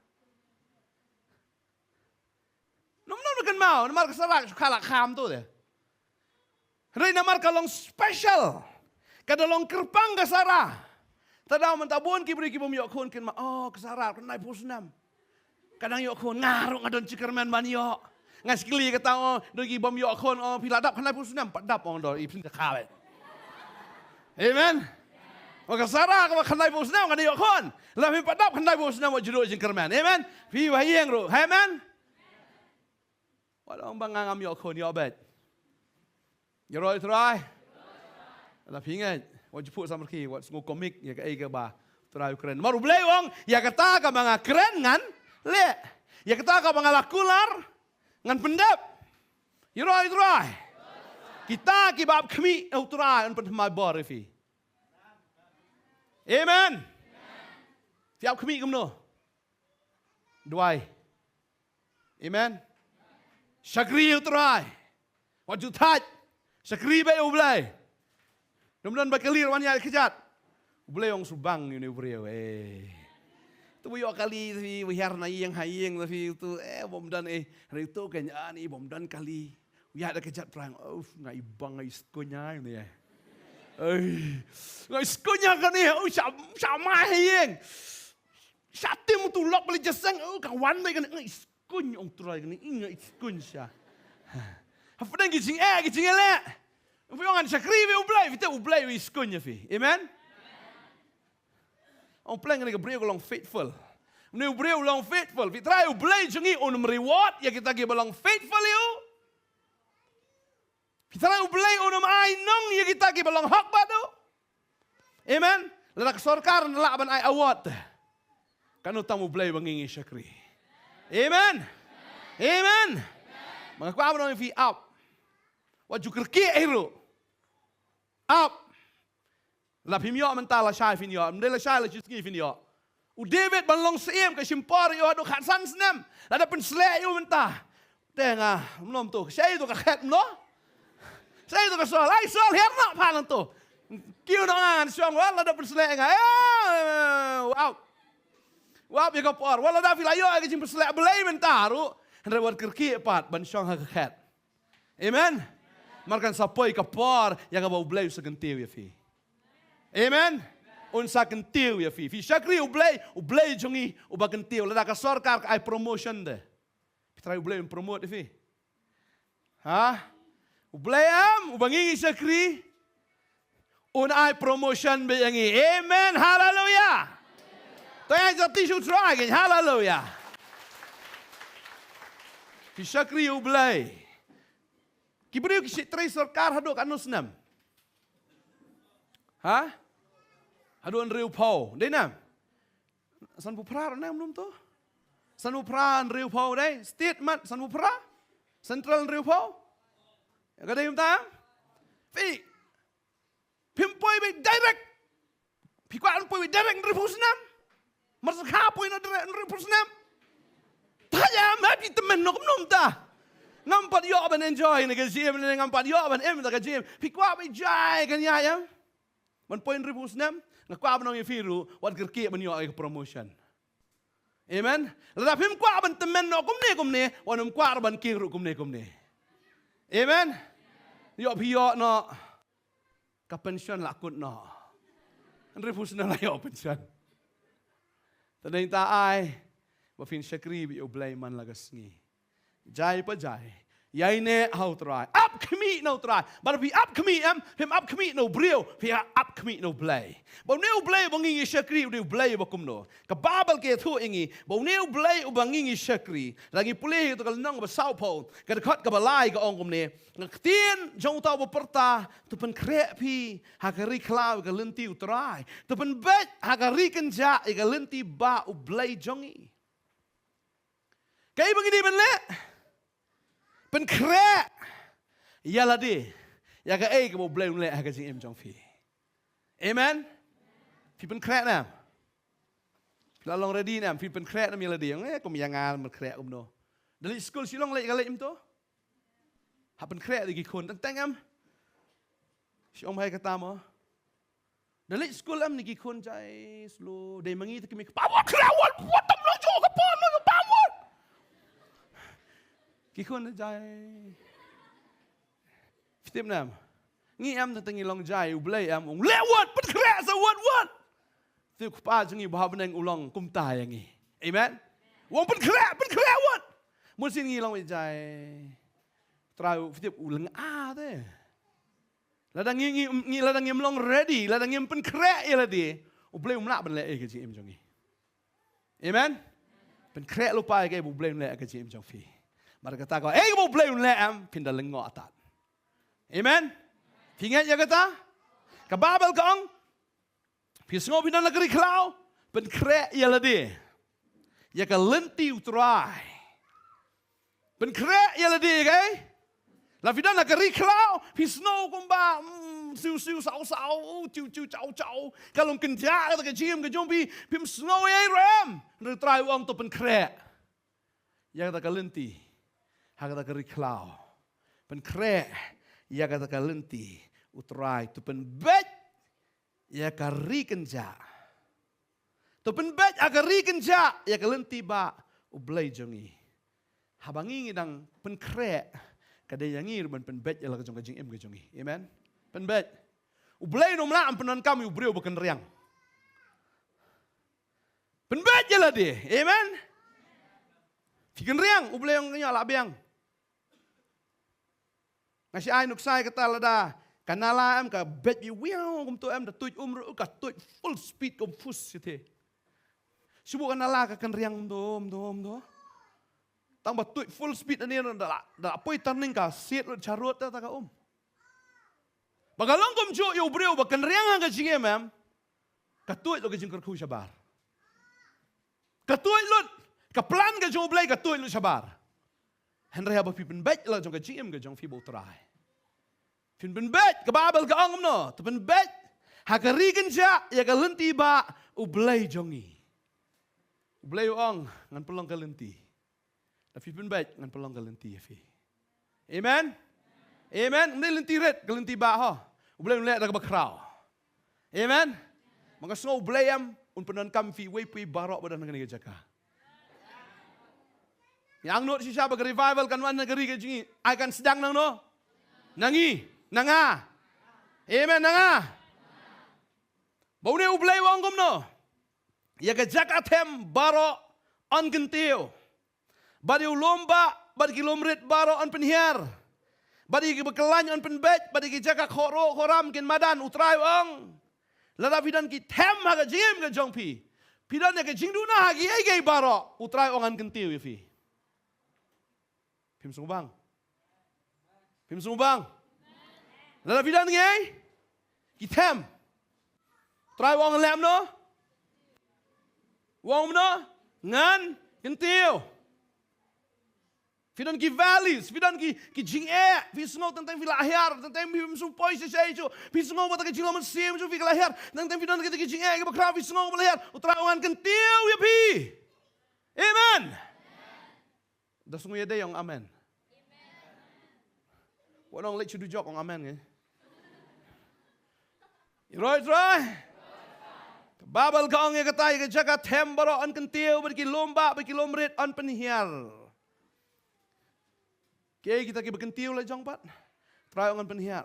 Nom kan mau, namar ka Sarah kala kham tu de. Ray namar ka long special. Kada long kerpang ka Sarah. Tadaw man tabon ki beri ki bom yok kon kan ma ka Sarah kan nai pusnam. Kadang yok kon ngaruk ngadon cikerman man yok. Ngas kili kata dogi bom yok kon piladap kanai pusnam padap ong do ipin ka kawe. Amen. Maka Sarah ka kanai pusnam kanai yok kon. Lafi padap kanai pusnam wa jero jing kerman. Amen. Pi wa yeng ro. Amen. Wala ong bangangam yok kon yo bet. Yo roi try. La pingat wa jeput samrki wa ngo komik ya ka ai ka ba. Try keren. Maru blay ong ya kata ka mga keren ngan le. Ya kata ka mga lakular ngan pendap. Yurai. Kita kibab kami utrai an penthmai borifi. Amen. Tiap kami kumno. Duai. Amen. Syakri utrai. Waju taj. Syakri be ublay. Kemudian bakalir wanya kejat. Ublay yang subang ini ubriau. Tu yo kali si wihar na yang hayeng tapi tu bom dan hari tu kan ani bom dan kali ya ada kejat perang ngai bang ngai skonya ni ngai skonya kan ni sama hayeng satim tu lok beli jasang kawan mai kan ngai skon ong turai kan ngai skon sya apa dan gijing le Ufiangan syakri we ublay we skonya fi amen. Ang plan nga nagabriyo ko lang faithful. Nabriyo lang faithful. Vi try ublay jungi on reward ya kita gi balang faithful yo. Vi try ublay on ay nong ya kita gi balang hak bado. Amen. Ladak sorkar nalaban ay award. Kanu tamu ublay bangingi syakri. Amen. Amen. Mga kwa mo fi up. Wa jukerki ero. Up. La pimyo mentala syai finyo, mdela syai la chiski finyo. U David ban long siem ke simpor yo do khatsan snem. La da pen slek yo mentah. Tenga, mnom tu. Syai tu ka khat mno. Syai tu ka sol, ai sol herna palan tu. Kiu no ngan syong la da pen slek nga. Wow. Wow ya ka por. Wala da filayo ke jim slek belai mentah ru. Hendre war kerki pat ban syong ha ka khat. Amen. Markan sapoi ka por ya ka bau blai segentiu ya fi. Amen. Unsa kentiu ya fi. Fi syakri ublay jongi uba kentiu. Lada ka sorkar ka ai promotion de. Pitrai ublay promote fi. Ha? Ublay ubangi syakri. Un ai promotion be yangi. Amen. Hallelujah. Tanya jati su try again. Hallelujah. Fi syakri ublay. Kibriu ki trai sorkar hado kanus nam. Ha? Aduan riu pau, deh nam. San Pupra nam belum tu? San Pupra riu pau deh, statement San Pupra, Central riu pau. Ya kada yum ta? พิมพ์ป่วยไป direct พี่กว่าอันป่วยไป direct นริพุสนามมาสักข้าป่วยนริพุสนามถ้าอย่างนั้นพี่ตะเมนนกนุ่มตางำปัดยอบัน enjoy ในกันเจียมในงำปัดยอบันในกันเจียมพี่กว่าไปใจกันยังมันป่วยนริพุสนามนักกว่ามันเอาอย่างฟิรูวันเกิดมันยอไอ้ promotion amen แล้วถ้าพิมพ์กว่าบันตะเมนนกกุมเนี่ยวันนั้นกว่าบันกิรุกุมเนี่ยamen ยอพี่ยอเนาะกับ pension หลักกุดเนาะอันเรื่องผู้สนับยอ pension แต่ในตาไอ้ว่าฟินชักรีบิโอเบลมันละก็สงีใจปะใจยัยเน่เอาตรายอัพขมีโนตรายบัดพี่อัพขมีพิมอัพขมีโนเบรียวพี่อัพขมีโนเบลบ่เนวเบลบังงี้ชักรีเนวเบลบักุมโนกับบาเบลเกทุ่งงี้บ่เนวเบลบังงี้ชักรีลางี้ปุเลตกลนั่งกับสาวพอกันขัดกับลายกับองกุมเนี่ยนักเตียนจงตาวปรตาตุเป็นเคราพี่หากรีคลาวกับลินตีอุตรายตุเป็นเบ็ดหากรีกันจ่ากับลินตีบ้าอุเบลจงงี้ไก่บังงี้มันเละเป็นแคร่ยาลาดีอยากจะเอ้กับโบเบลน์เลยหากจะจิงจงฟีเอเมนพี่เป็นแคร่นะเราลองเรดี้นะพี่เป็นแคร่นะมีอะไรดีก็มีงานมันแคร่กุมโนเดี๋ยวสกูลชิลองเลยกันเลยอิมโตหาเป็นแคร่ดีกี่คนตั้งแต่งั้นชิอมให้กระตามเหรอเดี๋ยวสกูลนี่กี่คนใจสโลเดมังงี้ที่กินไม่ป้าวัดแคร่วัดตำรวจโจกับป้ามันกับป้าวัดกี่คนใจฟิตน้ำงี้ตั้งงี้ลองใจอุบเลยองเลี้ยววัดเป็นแคร่สวัดที่ป้าจึงงี้บ่าวเป็นอุลองกุมตายอย่างงี้เอเมนวงเป็นแคร่วัดมุสิงี้ลองใจตราฟิตอุลังเด้แล้วดังงี้แล้วดังงี้ลอง ready แล้วดังงี้เป็นแคร่เอละดีอุบเลยละเป็นเลยก็จีเอ็มจงงี้เอเมนเป็นแคร่ลูกไปก็อุบเลยละก็จีเอ็มจงฟีMereka kata, mau beli unlem pindah lengok atat. Amen. Ingat ya kata? Kababel kong, pisngo pindah negeri kelau, penkrek ya ladi. Ya ke lenti utrai. Penkrek ya ladi, kan? Lah pindah negeri kelau, pisngo kumba, siu sau, ciu cau. Kalau kenjak kata kecium kejumpi, pim snow ya ram. Retrai uang tu penkrek. Ya kata ke lenti. Hak kata keriklau, pen krek, ya kata kalenti, utrai, tu pen bet, ya kari kenja, tu pen bet, ya kari kenja, ya kalenti ba, ublay jongi, habangi ngidang pen krek, kadang yang ngir pen bet, ya laga jong em jongi, amen, pen bet, ublay nomla am penan kami ubreu bukan riang, pen bet ya lah dia, amen. Fikin riang, ublay yang nyala biang. Ngasih ai nuksai kata lada, kanala em ka bet bi wiao kum tu em da tuj ru ka tuj full speed kum fus site. Subuh kanala ka kan riang dom. Tang ba tuj full speed ani da poi turning ka siet lu charut ta ka Bagalong kum jo yo breu ba kan riang ka jingem em. Ka tuj lo ka jing ku sabar. Ka tuj lut ka plan ka jo blai ka tuj lu sabar. Henry haba pipen bet la jong ka jingem ka jong fi bo trai. Fin ben bet ka babel ka angom no, tu ben bet ha ka rigen ja ya ka lenti ba ublay jongi. Ublay ong ngan pelong ka lenti. Tapi ben bet ngan pelong ka lenti ya fi. Amen. Amen. Ni lenti red ka lenti ba ho. Ublay le da ka bakrao. Amen. Mga snow ublay am un penan kam fi we pi barok badan ngan ga jaka. Yang not si siapa ke revival kan wan negeri ke jingi. Ai kan sedang nang no. Nanga. Amen nanga. Bau ne ublay wong gum no. Ya ke jakatem baro on gentil. Badi ulomba, badi kilomrit baro on penhiar. Badi ki bekelany on penbet, badi ki jaka khoram kin madan utrai wong. Lada pidan ki tem ha ke jim ke jongpi. Pidan ya ke jingduna ha ki ai baro utrai wong on gentil ya fi. Pim sumbang. Lada bidan ngay, kitem. Try wong lem no. Wong no, ngan, kentil. Fidan ki values, fidan ki jing fi sungau tentang fi lahir, tentang fi sumpoi se jo, fi sungau mata ke jilaman sim jo fi lahir, tentang fidan ki jing fi bakra fi sungau lahir, utrawangan kentiu ya pi. Amen. Dah sungguh ya yang amen. Wanong let you do job on amen Right. Babal kaong ya katay ke jaga tembaro an kentiu berki lomba berki lomrit an penhiar. Kaya kita berkentiu lah jong pat. Try ngan penhiar.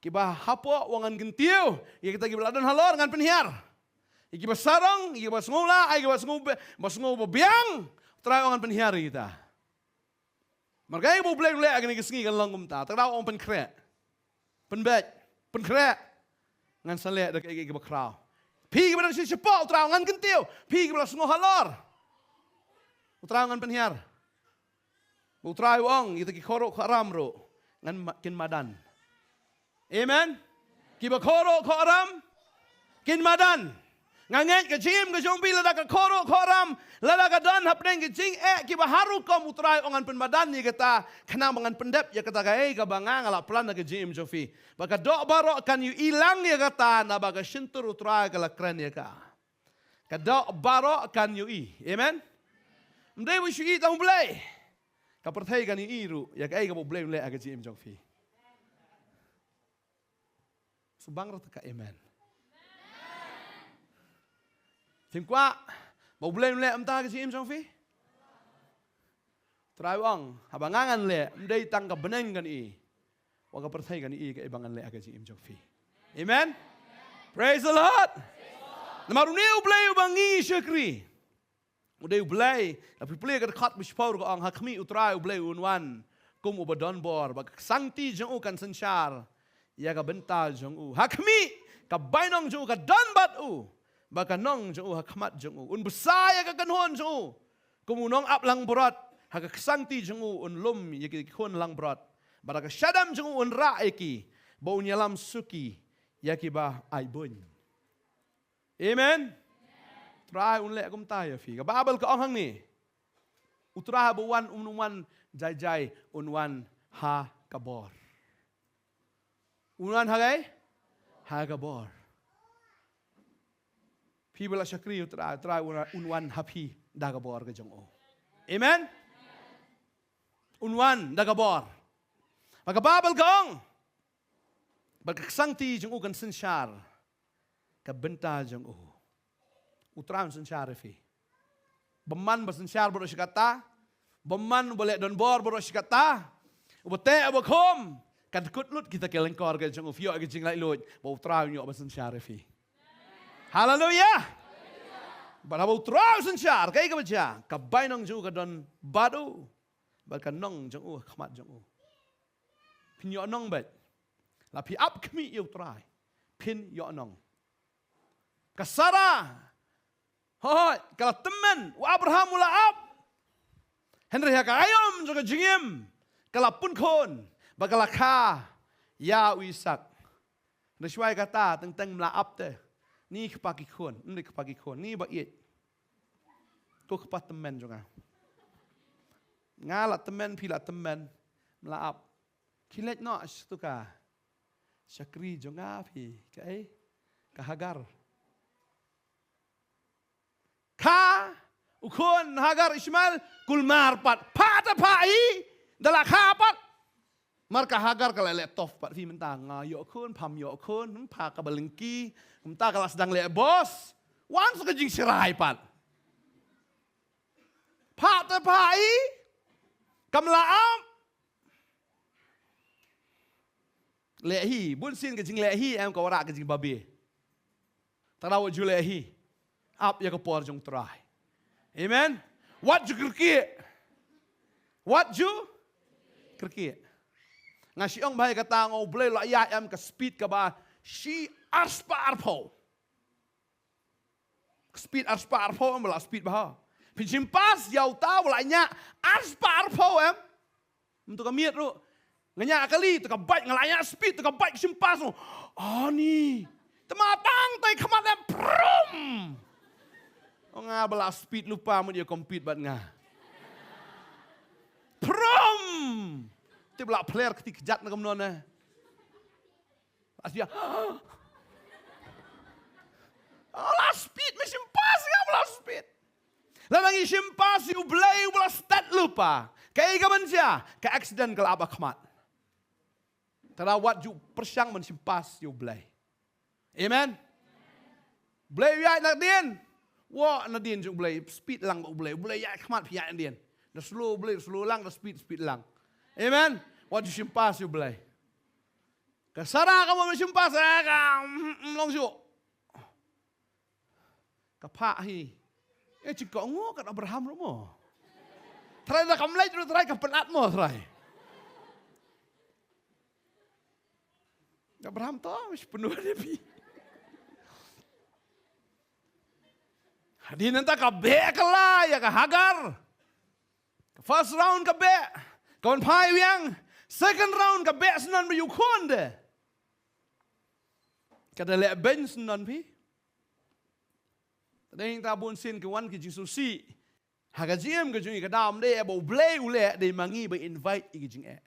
Kiba hapo wangan kentiu. Ya kita beladan halor ngan penhiar. Iki basarang, iki basngula, iki basngu biang. Try ngan penhiar kita. Marga ibu boleh boleh agak ngesengi kan langum ta. Teraw on penkrek. Penbet, penkrek. Ngan saleh dak iki bakraw. Pi kiba si cepat teraw ngan kentiu. Pi kiba sngu halor. Teraw ngan penhiar. Utrai wong kita ki korok haram ro ngan kin madan. Amen. Kiba korok haram kin madan. Nganget ke jim ke jombi lada ka korok haram lada ka dan hapneng ke jing kiba haru kom utrai ongan pen madan ni kata kena mangan pendep ya kata ka ka bangang ala plan ke jim jofi. Baka dok barok kan yu ilang ya kata na baga shintur utrai kala kren ya ka. Ka dok barok kan yu i. Amen. Mdai wi shu i ta humblai. Kapertai kan iru, ya kai kamu boleh melihat agak jim jongfi. Subang rata ka amen. Tim kuat, mau boleh melihat amta agak jim jongfi. Terawang, habangangan le, mdai tangkap beneng kan i. Waka pertai kan i ka ibangan le agak jim jongfi. Amen. Praise the Lord. Namaruneu boleh ubangi syukri. Udah ubelai, tapi pelai kat kat bispau ko ang hakmi utrai ubelai unwan kum ubadon bor bak sangti jeng kan sensar ya ka bental jeng hakmi ka bainong jeng ka don bat bak nong jeng hakmat jeng un besaya ka kanhon jeng kum unong ap lang berat hak sangti jeng lum ya ki khon lang berat barak syadam jeng ra eki bau nyalam suki ya ki ba ai bun. Amen. Try unlek kum taya fi. Babal ka ang ni. Utra buwan unwan jai unwan ha kabor. Unwan hagai? Ha kabor. Fi bala syakri utra unwan happy da kabor ka jong o. Amen. Unwan da kabor. Maka babal ka ang bagkasangti jong kan sensyar ka benta jong o. Utram sensyar fi. Beman bersensyar borok kata. Beman boleh don bor borok kata. Ubate abakom. Kan kutlut kita kelengkor ke jeng ufio ke jeng lai lut. Bau utram nyok bersensyar fi. Haleluya. Bau utram sensyar kai ka baca. Kabai nong jeng ka don badu. Balkan nong jeng khmat jeng Pin yo nong bet. Lapi ap kami yo utrai. Pin yo nong. Kasara. Hoi, kalau teman, Abraham mula up. Henry haka ayam juga jengim. Kalau pun kon, bakal ka ya Ishak. Nasuai kata tentang mula up te. Ni kepaki kon, ni bait. Tu kepat teman juga. Ngalat teman pila teman mula up. Kilet no tu ka. Syakri juga pi, kai kahagar. Ka ukon Hagar Ismail kulmar pat pata pai dala kapat marka Hagar kala le tof pat fi mentang ngayo kun pam yo kun pa ka balengki menta kala sedang le bos wan suka jing sirai pat pata pai kamlaam lehi bun sin ke jing lehi em ka wara ke jing babi tarawo ju lehi up ya kapor jong try. Amen. What you kerki? What you kerki? Ngasi ong bahaya kata ngau boleh la ya am ka speed ka ba si arspa arpo. Speed arspa arpo am la speed bah. Pinjimpas yau ta wala nya arspa arpo am. Untuk kamiet ru. Nganya kali tu ka bike ngalanya speed tu ka bike simpas. Ah ni. Tematang tai khamat am prum. Oh nga bala speed lupa mo dia compete bat nga. Pro! Tiap lak player ketik kejat nak kemenon eh. Asia. Allah speed mesin pas ya Allah speed. Lalang isim pas you belai belas stat lupa. Kayak gaman sia, ke accident kalau abah kemat. Terawat ju persyang mesin pas you belai. Amen. Belai ya nak din. Wah nak din ju belai speed lang belai ya kemat pihak din. Dah slow lang, dah speed lang. Amen. What you pas you belai. Kesara kamu mesin pas long ju. Kapak hi. Jika ngok kat Abraham mo. Try dah kamlai tu try kepenat mo try. Abraham tu mesti penuh dia pi. Hadi nanti kabe kala ya ka Hagar. First round kabe. Kawan pai wiang. Second round kabe senan berjukon de. Kada lek bench senan pi. Tadeng tabun sin ke wan ke Jisu si. Haga jiem ke jungi ke dam de bo blay ule de mangi be invite ke jing e.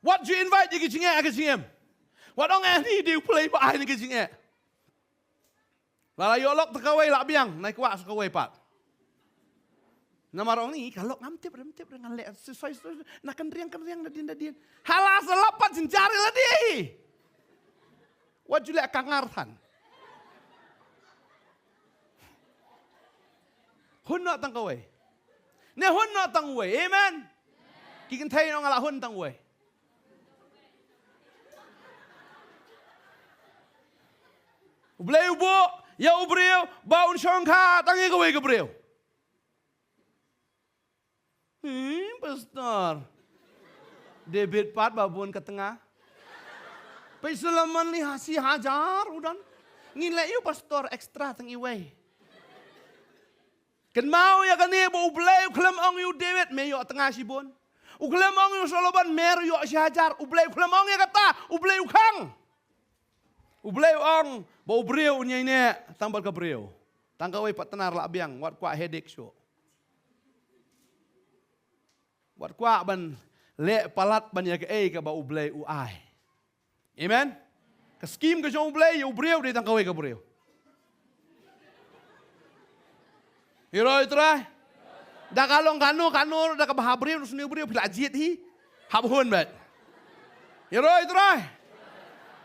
What you invite ke jing e ke jiem? What ong ani de play ba ai ke jing e. Lala yo lok tekawai lak biang naik wa sekawai pat. Nama orang ni kalau ngamtip dengan lek sesuai nak kendriang nadin. Halas lapat jencari lah dia. What you lek kangartan. Hun nak tang kawai. Ne hun nak tang wei. Amen. Kikin thay nong ala hun tang wei. Ubleu bo, ya ubreu, baun syongka tangi kawai ke breu. Pastor. Debit pat babun ke tengah. Paisalaman li hasi hajar udan. Ngilai you pastor ekstra tangi wei. Kan mau ya kan ni bo ubleu kelam ong you David me yo tengah sibon. Ukelam ong you Solomon mer yo si hajar. Ubleu kelam ong ya kata ubleu kang. Ubleu ong bo breu nya ini tambal ke breu. Tangkawai pat tenar lak biang wat kwa headache show. Wat kwa ban le palat ban ya ke ke ba ubleu ai. Amen. Ke skim ke jong ubleu breu di tangkawai ke breu. Hero itra. Dah kalong kanu dah kebahabri nus niubri pelajit hi. Habhun bat. Hero itra.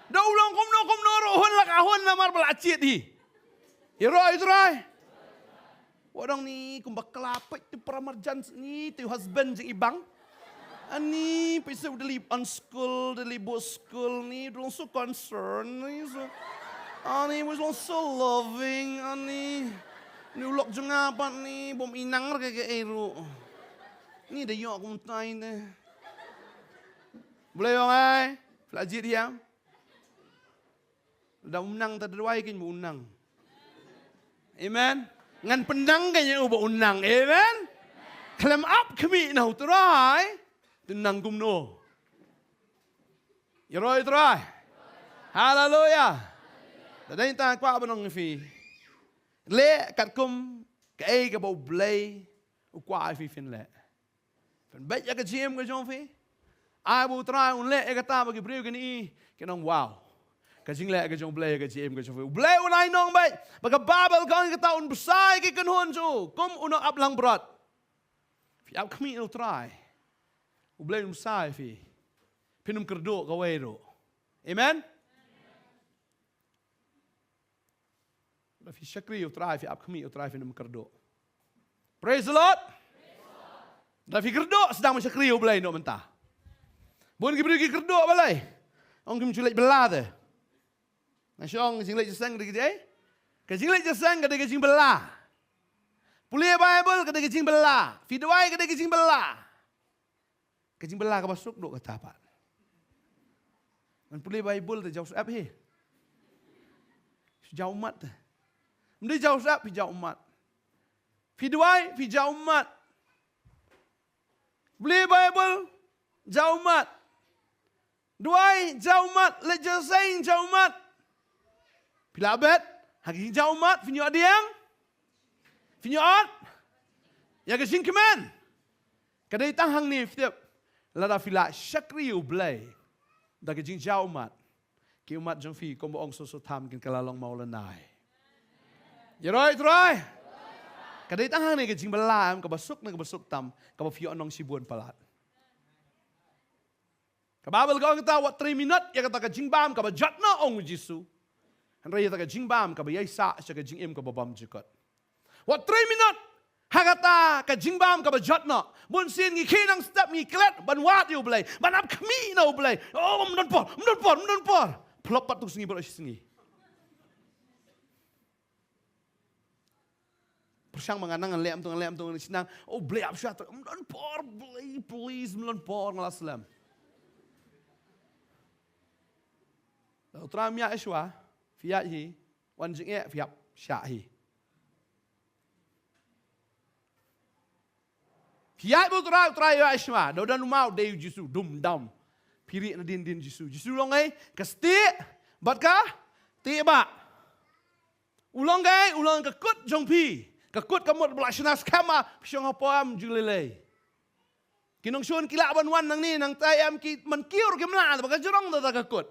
Dah ulang komno rohun lah kahun namar pelajit hi. Hero itra. Wadang ni kumbak kelapik tu pramarjan ni tu husband jeng ibang. Ani pisa udah li unschool, udah li boss school ni belum so concern ni so. Ani was so loving ani. Ni ulok jengapan ni, bom inang kayak eru. Ni dah yok kumtai ni. Boleh orang ai? Pelajit dia. Dah unang terduai kan unang. Amen. Ngan pendang kan yang ubah unang. Amen. Kelam up kami nak terai. Tenang kumno. Ya roy terai. Haleluya. Tadi kita kuat benong fi. Le kat kum ke ke bau blay u kwa fi fin le. Fen bet ya ke jiem ke jong fi. Ai bu try un le ke ta ba ke breu ke ni ke nong wow. Ke jing le ke jong blay ke jiem ke jong fi. Blay un ai nong bai. Ba ke babel kan ke ta un besai ke kan hon ju. Kum un up lang brat. Fi ap kmi u try. U blay un besai fi. Pinum kerdo ka wei ro. Amen. Fi syakri utrai fi apkami utrai fi nam kerdo. Praise the Lord. Dah fi kerdo sedang mensyakri belai no mentah. Bun ki pergi kerdo balai. Ong kim culek belah te. Na syong jing lek jesang de gejai. Ke jing lek jesang ke de jing belah. Pulia Bible ke de jing belah. Fi doai ke de jing belah. Ke jing belah ke masuk dok kata apa. Man pulia Bible te jauh apa he. Jauh mat te. Mesti jauh sap, jauh umat. Fiduai, jauh umat. Beli Bible, jauh umat. Duai, jauh umat. Lejasain, jauh umat. Pilabet, hagi jauh umat. Finyo adiang. Finyo ot. Ya ke singkeman. Kada itang hang ni, fitip. Lada fila syakri ublay. Da ke jing jau umat. Ki umat jong fi kom ong so tham kin kalalong maulanai. Yeroi troi. Kadai tangan ni ke jing belam ka basuk na ka basuk tam ka fi onong sibuan palat. Ka Bible ko kita wat 3 minute ya kata ka jing bam ka bajat na ong Jisu. Henry ya ka jing bam ka baysa sa ka jing im ka babam jikot. Wat 3 minute Hagata ka jingbam ka bajat na. Bun sin ngi kinang step ngi klet ban wat yu blay. Ban ap kmi na blay. Oh mdon por. Plop pat tu singi bro singi. Persang manganang lem tu sinang. Oh blay ap syat. Mdon por blay please mdon por ngalas lem. Utra mya eswa fiat hi wan jing e fiap sya hi. Kiai bu try ya isma, do dan mau de Jisu dum dam. Piri na din Jisu. Jisu long ai kasti bat ka ti ba. Ulong gai ulong ka kut jong pi. Ka kut ka mot blasna skama pyong apam julele. Kinong shun kila ban wan nang ni nang tai am ki man kiur ki mla ba ka jorong da ka kut.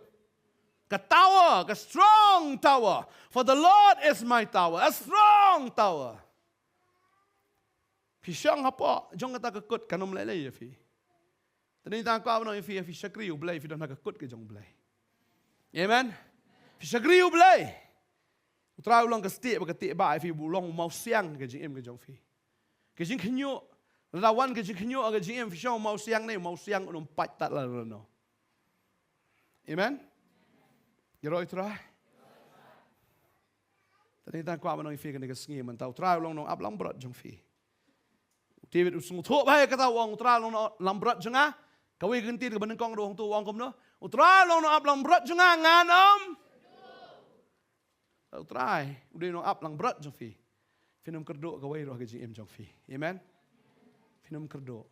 Ka tower, ka strong tower. For the Lord is my tower, a strong tower. Pisang apa? Jong kata kekut kanom lele ya fi. Tadi tak kau nak fi syakri ublay fi dah nak kekut ke jong ublay. Amen. Fi syakri ublay. Utra ulang ke stik berketik ba fi bulong mau siang ke jing ke jong fi. Ke jing kenyu. Lawan ke jing kenyu ke jing fi syang mau siang ni mau siang unum pat tak la no. Amen. Yeroi utra. Tadi tak kau nak fi ke ni ke sengi mentau utra ulang nong ap lang berat jong fi. David usung thua bahaya kata wong utra long lambrat jenga kawe gentin ke benengkong do wong tu wong kom no utra long no ap lambrat jenga nganom utra udah no ap lambrat jong fi finum kerdo kawe roh ke jing jong fi amen finum kerdo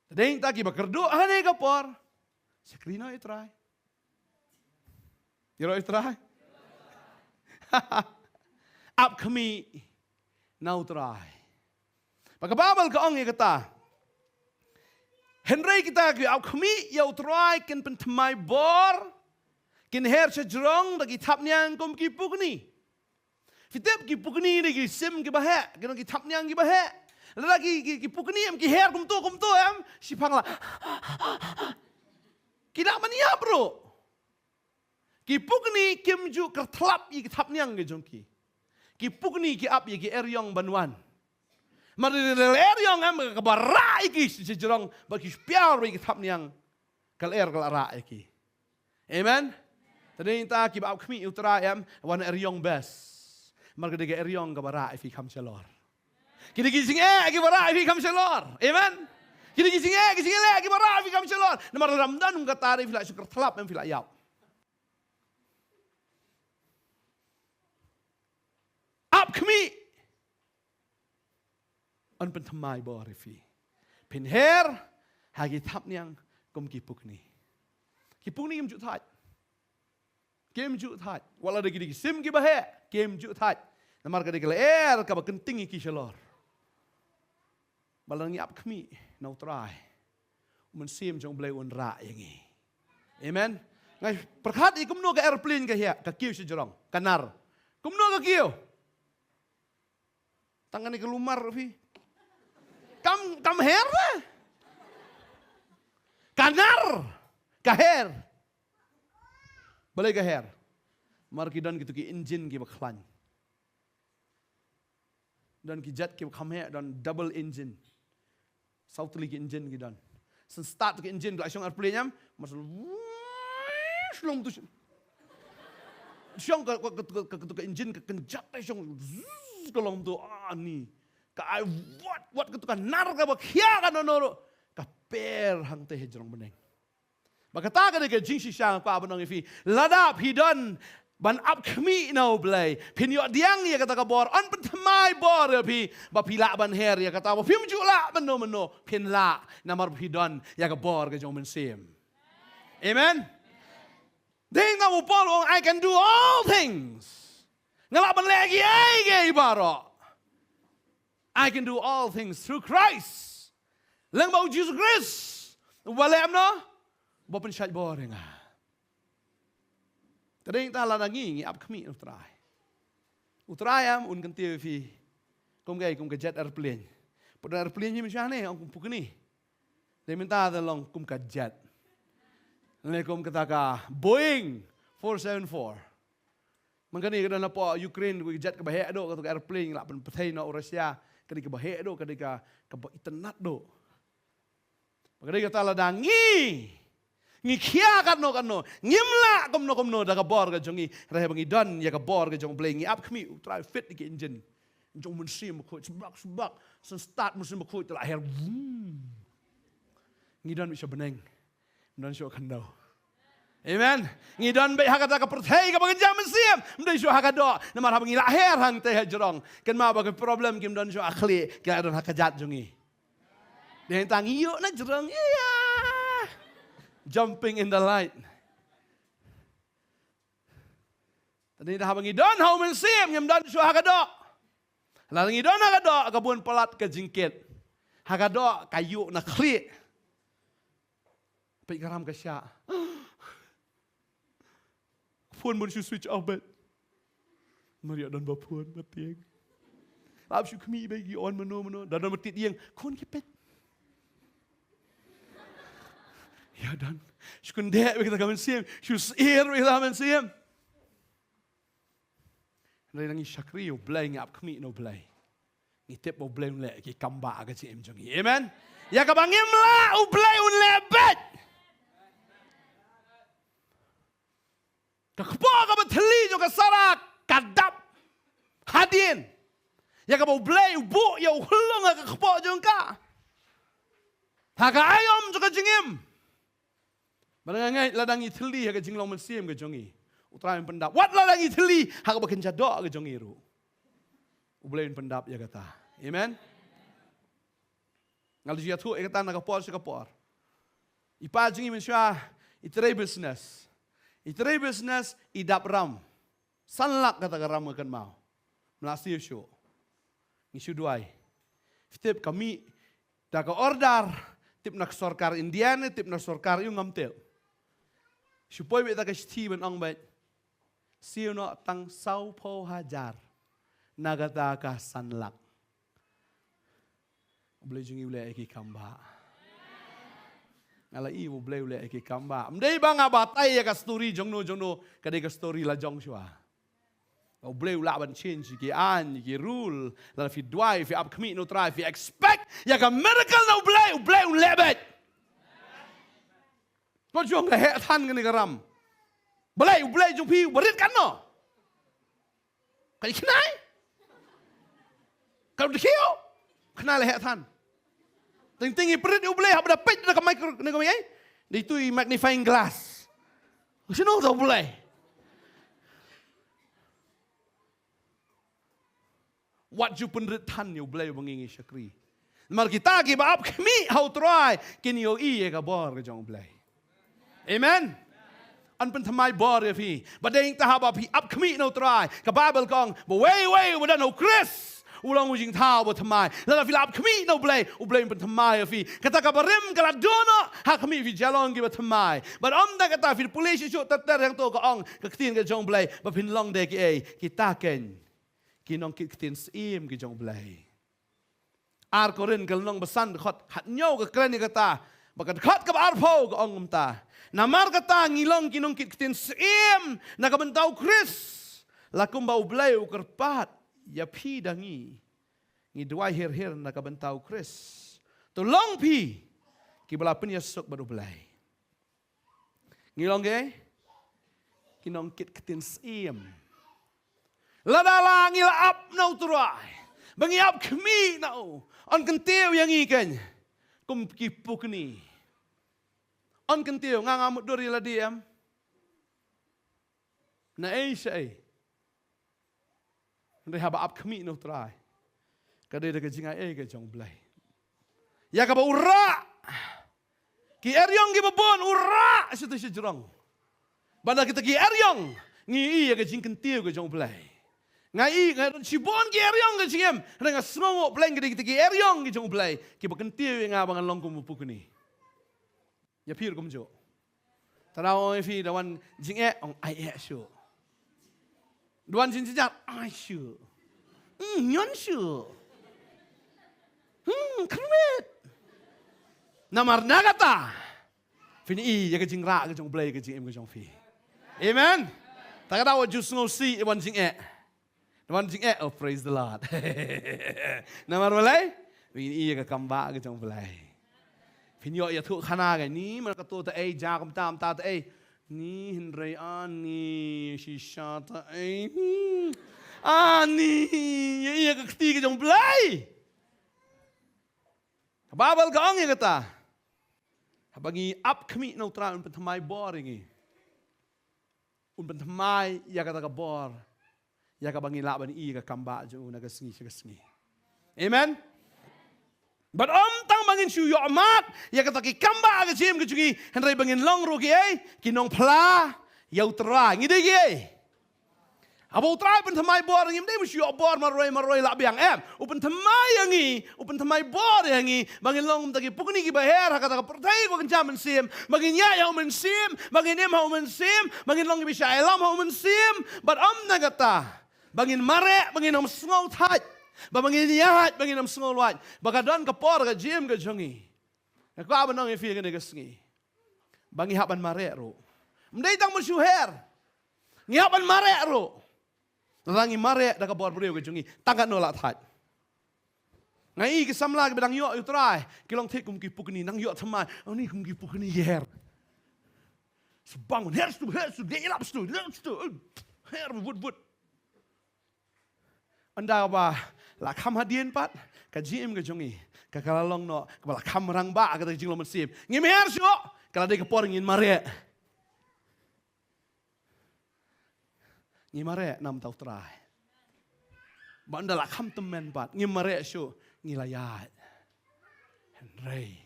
tadeng ta ki ba kerdo hane ka por sakrino utra yero utra ap kami na utra Maka Bible ka ong kata, Henry kita ki au kami yau try kin pentemai bor kin her sejrong dagi tap niang kom ki pukni. Fitep ki pukni dagi sim ki bahe, kin ki tap niang ki bahe. Lagi ki pukni am ki her kum tu am si pangla. Kila mania bro. Ki pukni kim ju kertlap ki tap niang ki jongki. Ki pukni ki ap ki eryong banwan. Mariler yang am kabarai ki sejrong bagi spiar bagi tap niang kal ara ki. Amen. Tadi kita ki ba kami utra am wan eryong bes. Marga de eryong kabarai fi kam chalor. Kini gising ki barai fi kam chalor. Amen. Kini gising ki barai fi kam chalor. Namar Ramadan katari fi la syukur telap am fi la yap. Up kami an pen thamai bo refi pen her hagi thap niang kom ki pukni im ju that kem ju that wala de gi sim ki bahe kem ju that namar ka de er ka ba kenting ki shalor balang yap khmi nau trai mun sim jong blai un ra yangi amen ngai perkhat i kumno ka airplane ka hia ka kiu sejrong kanar kumno ka kiu tangan ni kelumar fi Kam her kanar kaher balai kaher mar kidan gitu ki engine ki baklan dan ki jet ki khame dan double engine sautli ki engine ki dan sen start ki engine langsung airplane nyam masuk slong tu syong ke engine ke kenjat syong kolong tu ani ka what ketukan nar ka bakhia ka nonoro ka per hang te hejrong beneng bakata ka de jing si sang pa banong ifi ladap hidon ban up kami no blay pin yo diang ya kata ka bor on pen thamai bor pi ba pila ban her ya kata ba pim jula meno pin la namar hidon ya ka bor ka jong men sim amen ding na mo pol I can do all things ngalaban lagi ai ge baro I can do all things through Christ. Lang mau Jesus Christ. Walem no, bo pen syaj bo renga. Tading ta la ngi ap khmi utrai. Utrai am un kan tiu fi. Kum ke jet airplane. Pada airplane ni macam ni, kum puk ni. Dia minta tolong kum ka jet. Lalu kum kata ka Boeing 474. Mangkani kada na po Ukraine ku jet ka bahe do ka airplane la pen petai no Rusia kadi ka bahe do kadi ka internet do. Mangkani kata la dangi. Ngi kia kan no ngimla kom no da ka bor ka jongi rehe bangi don ya ka bor ka jong play ngi ap khmi try fit ki engine jong mun sim ko sebak sen start musim ko la her ngi don bisa beneng don syo kan do amen ngi don be hakata ka perthai ka bagja musim mdai syo hakado na mar bangi la her hang te jrong ken ma ba problem kim don syo akhli ka don hakajat jongi den tang iyo na jrong iya jumping in the light. Tadi dah bangi don hau mensim ngem don su hakado. Lalangi don hakado kabun pelat ke jingkit. Hakado kayu na kli. Pai garam ke sya. Phone mun su switch off bet. Maria don bapun matieng. Lap su khmi bagi on mano dan matit yang kon kipet. Ya dan, syukun dek kita kamen sim, syusir kita kamen sim. Dari nangi syakri u blay ngap kami no blay. Ngitip u blay unle ki kamba aga cim jongi. Amen. Ya kabangim la u blay unle bet. Kakpo ka beteli jo ka sarak kadap hadin. Ya kabau blay u bu ya u hulung ka kakpo jongka. Haka ayom jo ka jingim. Malangai ladang iteli hak jinglong mensim ke jongi. Utrai pendap. Wat ladang iteli hak bakin jadok ke jongi ru. Ublain pendap ya kata. Amen. Ngalu dia tu kata nak kapor. Ipa jongi mensya itrai business. Itrai business idap ram. Sanlak kata ram akan mau. Melasi show. Ngisu duai. Tip kami dak order tip nak sorkar Indian tip nak sorkar yung ngamtel. Supaya kita kasi ang baik. Siyo no tang sau po hajar. Nagata ka sanlak. Boleh jungi ule eki kamba. Ngala i boleh ule eki kamba. Mdei bang abatay ya ka story jongno kadai ka story la jong shwa. Boleh ula ban change ki an ki rule la fi dwai fi up kmi no try fi expect ya ka miracle no boleh lebet. Kau jom leher tan kan garam. Belai jom pi berit kan no. Kau kenai? Kau dikio? Kenal leher tan. Tinggi berit belai apa dapat dah kemai ni kau ai? Di tu magnifying glass. Sino tau belai? What you penrit tan you belai bengingi syakri. Mar kita ki baap kami how try kini yo i ka bor ka jong belai. Amen. An pen thamai bor ya fi. Badeng ta haba pi up kami no try. Ka Bible kong, but way wadan no Chris. Ulang ujing tau bo thamai. La fi up kami no blay. U blay pen thamai ya fi. Kata ka barim kala dono ha kami fi jalong ki ba thamai. But da kata fi police shoot tatar yang to ka ong ka ktin ka jong blay. Ba pin long de ki ai kita ken. Kinong ktin sim ki jong blay. Ar korin kal nong besan khot hat nyau ka kren ni kata. Bakat khot ka ar po ka ong ta. Namar kata ngilong kinong kitin sim nakabentaw Chris lakum bau blay ukerpat ya pi dangi ngi dua her nakabentaw Chris tolong pi kibala pen ya sok baru blay ngilong ge kinong kitin sim ladala ngila up no turai bangi up kemi no on kentiu yang ikan kum kipuk ni on kentiu ngamut dori la diam na ai sai ndai haba ap khmi no trai kadai de jinga ai ke jong blai ya ka ba ura ki eryong ki babon ura situ si jrong banda kita ki eryong ngi i ke jing kentiu ke jong blai ngai ngai sibon ki eryong ke jingem renga smo bleng kita ki eryong ki jong blai ki ba kentiu nga bangan long kum pukuni อย่าพี่ก็มจ่อแต่เราไอ้พี่แต่วันจริงองไอชัวดวนจริงจัดไอชัวย้อนชัวครเวทนามาร์นักตาฟินี่ยังก็จริงระก็จงเบลก็จริงก็จงฟีเอเมนแต่ก็ได้ว่าจุดสงบสีวันจริงวันจริงoh praise the Lord นามาร์มาเลยฟินี่ยังก็คำบ้าก็จงเบลฟินี่อย่าทุกขนาดนี้มันก็ตัวแต่จากคำตามตาแต่นี่เห็นไรนี่ชิชาแต่นี่ยังก็ตีก็จงเบลบาเบิลก็องยังkata bagi up kami neutral un pentamai bor ini un pentamai ya kata ka bor ya ka bangi la ban I ka kamba ju na ka sengi amen but tang bangin shu yo amat ya kata ki kamba ka jim ka jugi henrai bangin long ro ki ki nong pla ya utra ngi de ki Abo try pun thamai bor ngim dei musyu bor maroi la biang upen thamai yangi upen thamai bor yangi bangin long tagi pukni ki baher hakata ka pertai ko kencam mensim bangin ya yang mensim bangin em hau mensim bangin long ki bisa elam hau mensim but nagata bangin mare bangin om sngo thai bangin yahat bangin om sngo luat bagadon ka por ka jim ka jongi ka abanong fi ka ne ka sngi bangi haban mare ro mdei tang musyu her ngihaban mare ro Rangi mare dah kabor beriu ke jungi tangan nolak thai. Ngai ke samla ke bedang yo utrai kilong thik kum ki pukni nang yo thamai ni kum ki pukni yer. Sebangun her stu dia lap stu her wood. Anda apa la kham hadien pat ka jim ke jungi ka kalalong no ka la kham rang ba ka jing lo mensim. Ngim her syo kala de ke por ngin mare. Ngimare nam tau trai. Banda la kham temen bat ngimare shu ngilayat. Henry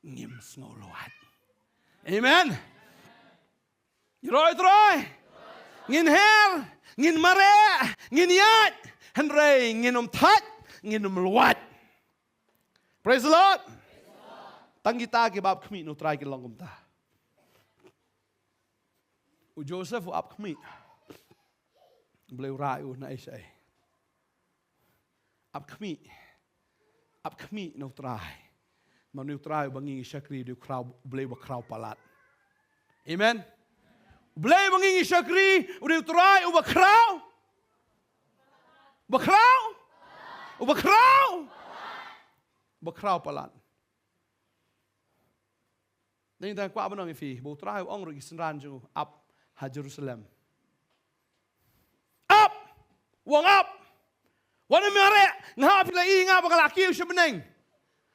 ngim snoluat. Amen. Yroi troi. Ngin her, ngin mare, ngin yat. Henry nginom tat, nginom luat. Praise the Lord. Tang kita ke bab khmi no trai ke longum ta. U Joseph u ap khmi. Beliau rayu na isai. Ap kami neutrai. Mau neutrai bangi syakri di krau beliau krau palat. Amen. Beliau bangi syakri neutrai uba krau. Bakrau palat. Dan kita kuat benang ifi. Bau trai ong rugi senranju ap ha Jerusalem. Wong up. Wana mare ngap la I ngap ka laki sebeneng.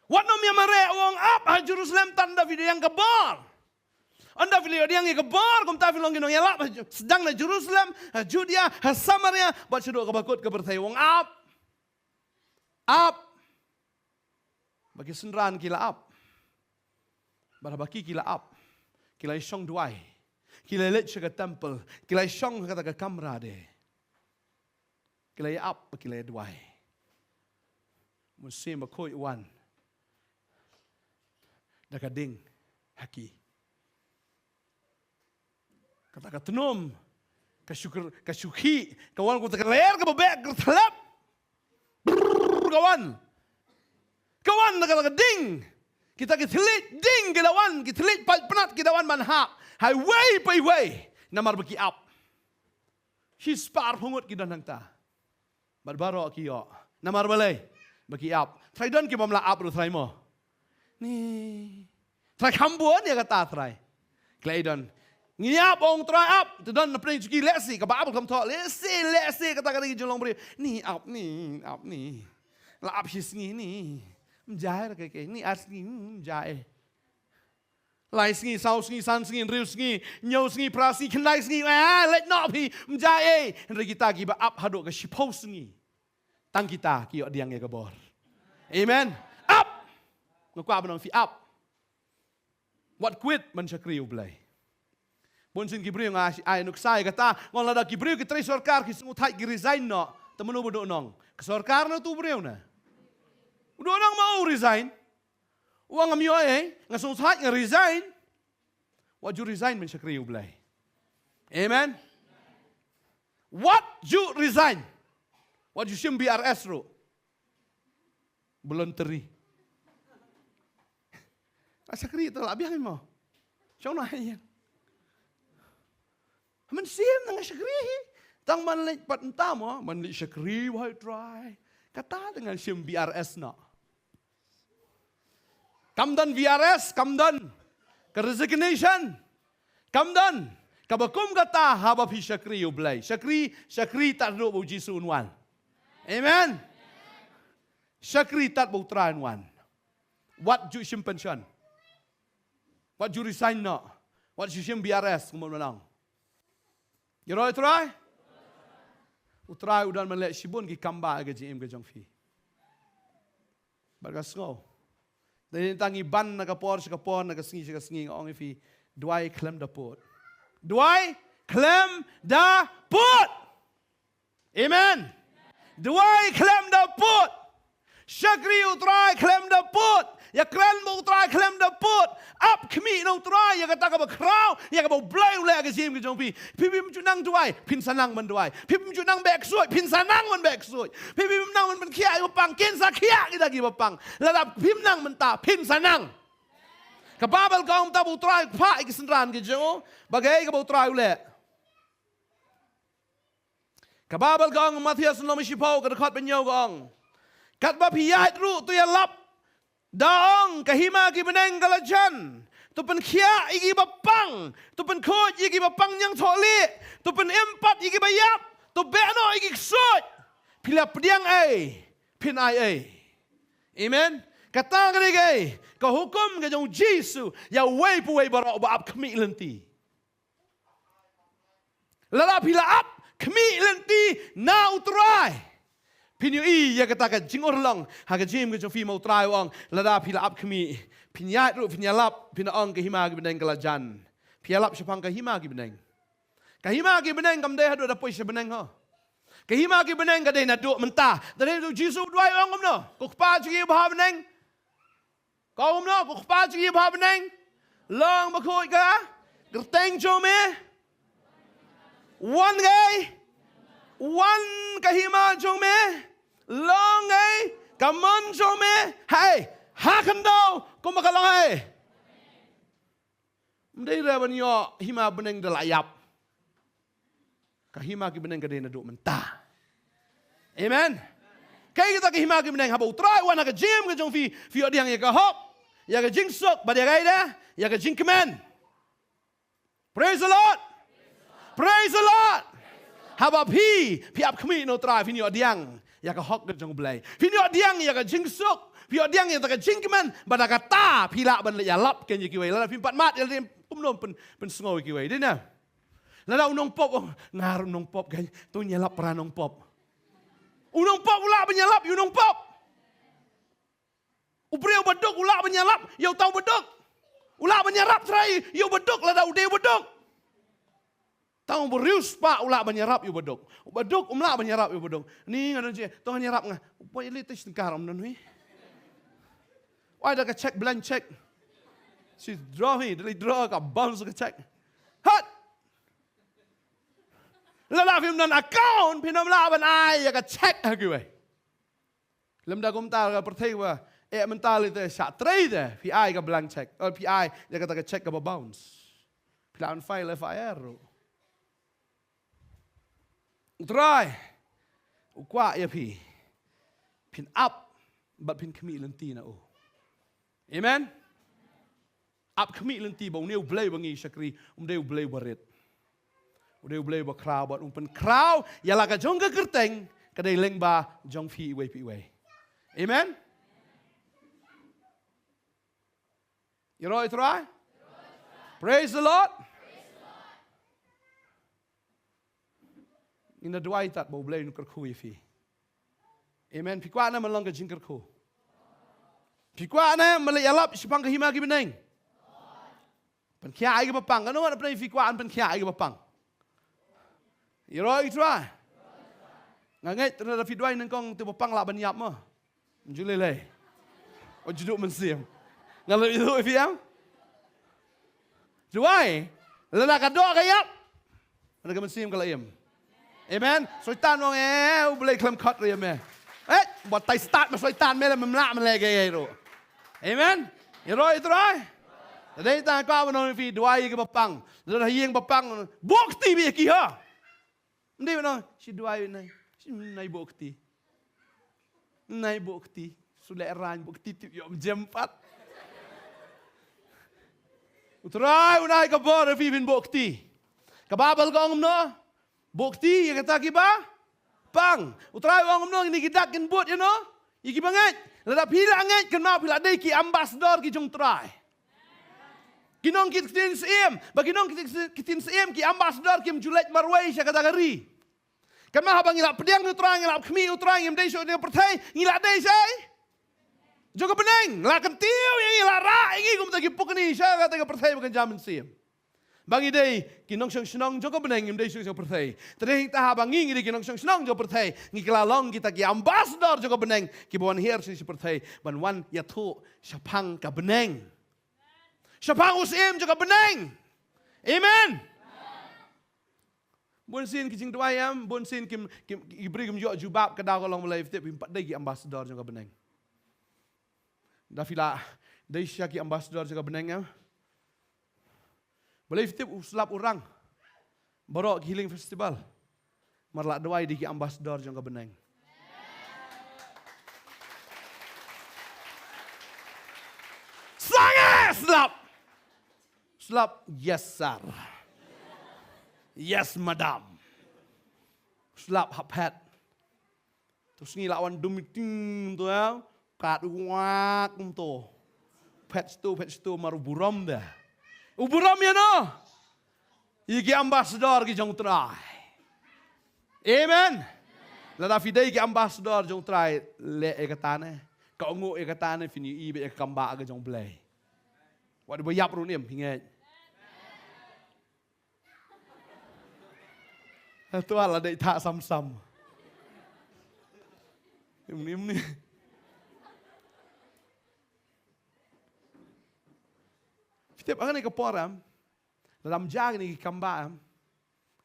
Wana mi mare wong up ha Jerusalem tanda video yang kebar. Anda video yang kebar kum ta filong ginong yala sedang na Jerusalem, Judea, Samaria, bat sedo ka bakut ka bertai wong up. Bagi senran kila up. Barabaki kila up. Kila isong duai. Kila let ke temple, kila isong kata ka kamera de. Kilay up, kilay duai. Musim bakoi wan. Dakading haki. Kata katunum, kasyuki, kawan ku terkeler, kababek, kertelap. Kawan nakading. Kita kitelit ding kilawan, kitelit penat kilawan manhak. Highway. Namar baki up. Hispar pungut kidan hang ta. Barbaro kiyo. Namar balay. Bagi up. Try don ki mamla up ru try mo. Ni. Try kambuan ya kata try. Claydon. Ngiap ong try up. Tu don na play juki lesi ka ba kam to. Lesi kata kata jolong beri. Ni up. La up his ni. Mjai ra ke ni as ni mjai. Lai sngi, sau sngi, san sngi, riu sngi, nyau sngi, pra sngi, kenai sngi, let not be, mjai. Henry kita kiba up haduk ke shipau sngi. Tang kita kiyo diang ya kebor. Amen. Up. Ngakwa benong fi up. What quit man syakri ublay. Bonsin kibriu ngas ai nuksai kata ngol lada kibriu ki tre sarkar ki sungutai ki resign no. Temenu bodok nong. Ke sarkar na tu briu na. Udah nong mau resign. Uang amyo ngasung saat nge-resign. What you resign men syakri ublay. Amen. What you resign. What you shim BRS ro. Voluntary. Syakri itu lah biang mo. Siya na yan. Man sim nang syakri. Tang manlit pat entamo, manlit syakri wahai try. Kata dengan sim BRS na. Kamdan VRS, kamdan. Resignation. Kamdan. Kabakum kata haba pi syakri ublay. Syakri tak duduk bau Jisu unwan. Amen. Syakri tak bau try unwan. What you sim pension? What you resign na? What you sim BRS kemudian. You know try? Utrai udan melek sibun ki kamba ke JM ke jongfi. Bagas ngau. Dan tangi ban nakapor nakasingi ong fi duai klem da pot. Duai klem da pot. Amen. Duai klem da pot. Syakri utrai klem da pot. Ya kren mo utrai klem da pot. Up kemi no utrai ya kata ka ba kraw ya ka ba blai ule ka sim ke jongpi. Pipim junang duai pin sanang man duai. Pipim junang bek suai pin sanang man bek suai. Pipim nang man kia ba pang ken sa kia kita gi ba pang. Ladap pim nang man ta pin sanang. Kapabal kaum ta utrai pa ik senran ke jo. Bagai ka ba utrai ule. Kapabal kaum Matias no misipau ka dekat penyo gong. Kat ba piyat ru tu ya lap. Daong kahima ki beneng kalajan. Tu pen kia igi bapang. Tu pen kod igi bapang yang tholi. Tu pen empat igi bayap. Tu beno igi ksut. Pila pediang ai. Pin ai ai. Amen. Kata kani gay. Ka hukum ka jong Jisu. Ya way puway barok ba ap kami lenti. Lala pila ap kami lenti na utrai. Pinyo ya kata ka jingor lang ha ka jim ka fi mau try wang lada pila ap kami pinyat ru pinyalap pinaong ka hima ki beneng kalajan pialap sepang ka hima ki beneng kam deh hadu da poi se beneng ho ka hima ki beneng ka deh na du mentah dane tu Jisu dwai wang no ko pa chi ba beneng ko no ko pa chi ba beneng long ba khoi ka gerteng jo me one guy one kahima jo me long ay kamon jo me hey hakan daw ko makalang ay mday ra ban yo hima beneng da layap kahima ki beneng ka na do menta amen kay kita kahima ki beneng habo try wana ka jim ka jong fi odiang ya ka hop ya ka jing sok ba dia da ya ka jing kemen praise the lord praise the lord haba pi ap kami no try fi odiang ya ka hok jong blai fi odiang ya ka jing sok fi odiang ya ka jing kemen ba da ka ta pila ban ya lap ken ki wei la fi pat mat ya umnom pen sngoi ki wei dina la unong pop ngar unong pop kan tu nyalap pranong pop unong pop ula benyalap unong pop ubreu bedok ula benyalap yo tau bedok ula benyarap trai yo bedok la da ude bedok tau berius pa ula benyarap yo bedok bedok umla benyarap yo bedok ni ngadan je to nyarap nga poi litis karam non wi why da ka check blank check si draw me dili draw ka bounce ka check hat la film nan account pinam la ban ai ya ka check ha ki we lem da gum ta ka perthei wa mentalite sa trei de pi ai ka blank check or pi ai ya ka ta ka check ka bounce plan file fire try ukwa ya pi pin up but pin kami lenti na o amen up kami lenti ba uneu blai bangi syakri deu blai barit udeu blai ba kraw ba pen kraw ya la ka jong ka kerteng ka dei leng ba jong fi pi we amen you know it right praise the lord ina duai tat bo blai nukar khu fi amen pi kwa na malong ka jingkar khu pi kwa na malai alap sipang ka hima ki beneng pen kia ai ka papang ano na pen fi kwa an pen kia ai ka papang you know it right ngangai tena fi duai nang kong tu papang la ban yap mo njule le o juduk mensiam ngalau itu fi am Duai. Lala kadok kayap. Ada kemen sim kalau im. Amen. Syaitan wong boleh kelam kat dia me. Buat tai start mas syaitan me lah memlak melege itu. Amen. Iroi itu rai. Tadi ta kau menon fi duai ke bapang. Lala hieng bapang bukti bi ki ha. Ndi menon si duai nai. Si nai bukti. Nai bukti. Sudah ran bukti tu yom jempat. Utrai unai kabor fi bin bukti. Kababal ko ngumno. Bukti yang kata kiba. Pang. Utrai wang ngumno ini kita kin but you know. Iki banget. Lada pila nget ken mau pila dei ki ambassador ki jung trai. Kinong kitin sim, baginong kitin sim ki ambassador kim julet marwai sya kata gari. Kan mah habang ngilap pedang utrai ngilap khmi utrai ngim dei so de pertai ngilap dei sai. Joga beneng, la kentiu yang ngilap ra ingi kum tagi pukni sya kata ka pertai bukan jamin sim. Bangi dei kinong syong senong joga beneng ngim dei so pertai. Tadi ta habang ngi di kinong syong senong joga pertai ngi kelalong kita ki ambassador joga beneng ki bon hier si pertai ban wan ya tu syapang ka beneng. Syapang usim juga beneng. Amen. Bon sin kijing duayam, bon sin kim ibri kim jo jubab kadau kolong mulai fitip empat degi ambassador juga beneng. Dafila dai syaki ambassador juga beneng ya. Mulai fitip uslap orang. Borok healing festival. Marlak duai degi ambassador juga beneng. Sangat slap. Slap, yes sir. Yes madam. Slap hapet. Terus ni lawan dumiting tu ya. Kat wak tu. Pet stu maru buram dah. Buram ya no. Iki ambassador ki jong try. Amen. Lada fidei ki ambassador jong try le ekatane. Kau ngu ekatane fini ibe ekamba ke jong play. Wad bayap runim hingat. Itu ala dek tak sam-sam. Im ni. Setiap orang ni keporam, dalam jaga ni kambam,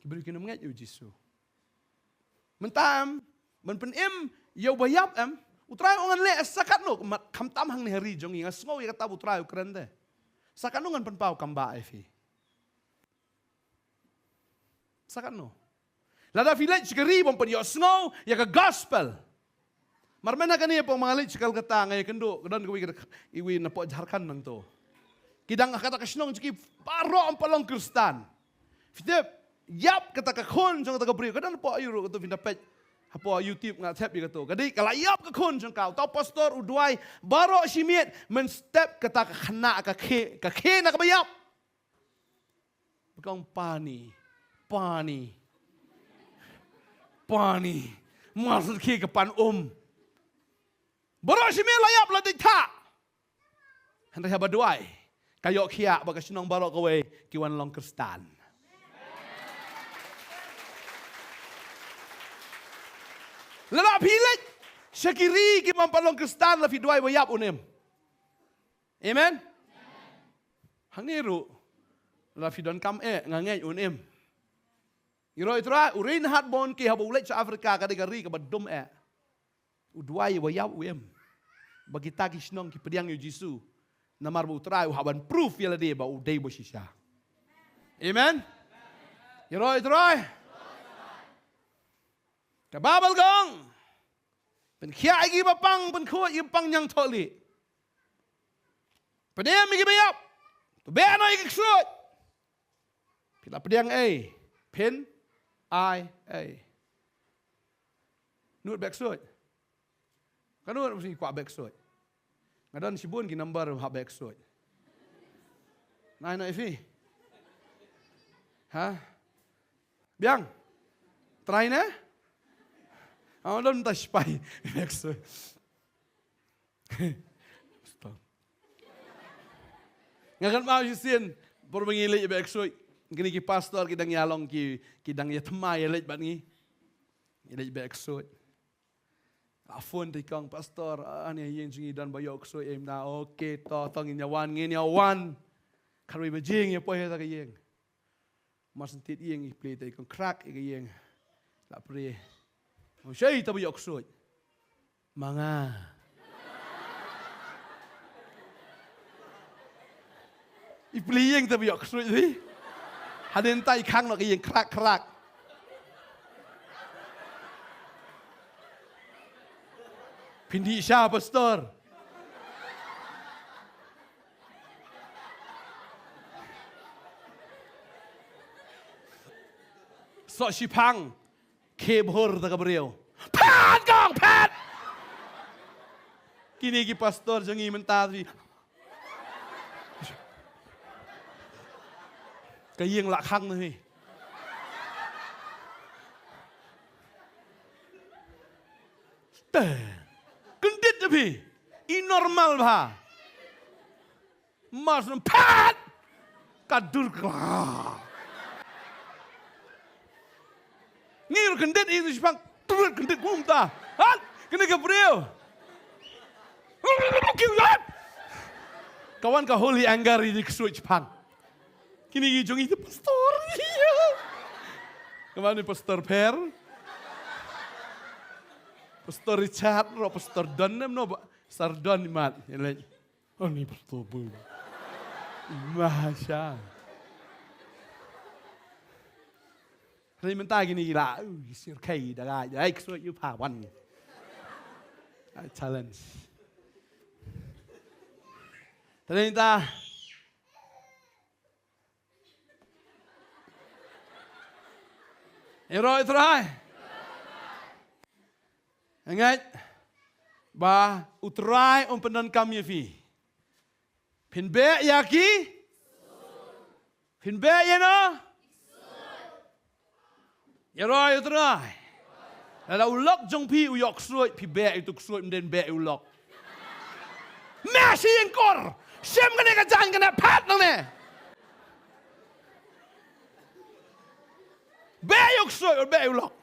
kiberi kena mengat you Yesus. Mentam, menpenim, you bayap utrai orang le sakat no, kam tam hang ni hari jong ingat semua yang kata utrai keren deh. Sakat no ngan penpau kamba evi. Sakat no. Lada village keri pompen yo snow ya ke gospel. Marmena kan ia pong mangalit sekal kata ngai kendo kedan iwi napok Jharkhand nang to. Kidang kata kasnong ciki paro ang palong Kristan. Fitep yap kata kakon jong kata kabri kedan po ayuro kata vindapet hapo YouTube ngat tap gitu. Kadi kalau yap kakon jong kau tau pastor uduai baro simit men step kata kena ka ke nak bayap. Bekang pani. Maksud ke kepan Boro si mi layap la dita. Hendak haba duai. Kayok kia baga sinong baro kowe kiwan long Kristan. Lala pilik syakiri ki mampalong Kristan la fi duai bayap unim. Amen. Hang niru la fi don kam ngangai unim. Iro itra urin hat bon ki habu lek sa Afrika kadegari ka badum Uduai bayap uim. Bagi tagi sinong ki pediang yu Jisu. Namar bu trai haban proof yala de ba udai bo shisha. Amen. Iro itra. Ka babal gong. Pen kia igi bapang pen ko pang yang toli. Pediang igi bayap. Tu be no igi ksut. Pila pediang pen Nut backsud. Kanut mesti kuat backsud. Ngadan sibun ki number ha backsud. Nai no ifi. Ha? Biang. Try na? Awan ta spy backsud. Stop. Ngakan mau sin por mengilih backsud. Kini ki pastor kidang yalong kidang ya temai lej bat ni. Lej backsud. Afun tikang pastor ani yang jingi dan bayok so na okay to tangin yawan ngin yawan Karui bajing ya poe ta kayeng. Mas sentit yeng I play ta ikon crack kayeng. La pre. Mo syai ta yok suit. Manga. I play yeng ta yok suit ni. Haden ta I khang no kayeng crack crack. Pindi sya pastor. So si pang kebhor ta kabriyo. Pat gong pat. Kini ki pastor jangi mentari. Kayeng lak khang ni. Kendit tapi normal ba. Mas pat kadur kah. Ngir kendit itu sipang turut kendit kumta. Han, kena Gabriel. Kawan ka holy anger ini kesuai Jepang. Kini gijong itu pastor. Kemana pastor Per? Pastor Richard, pastor Don, no pastor Don mat. Oh ni pastor Bu. Masya. Thì mình ta gini là siêu khay đã ra vậy số yêu phá one challenge. Thế nên ta rồi thôi. Ngay ba utrai penan kami fi. Pinbe yaki. Pinbe ya no. Ya rồi rồi. Là ulok jong pi uyok suai pi be itu suai mden be ulok. Messi engkor. Sem kena kajan kena pat nang ne. Be uyok suai be ulok.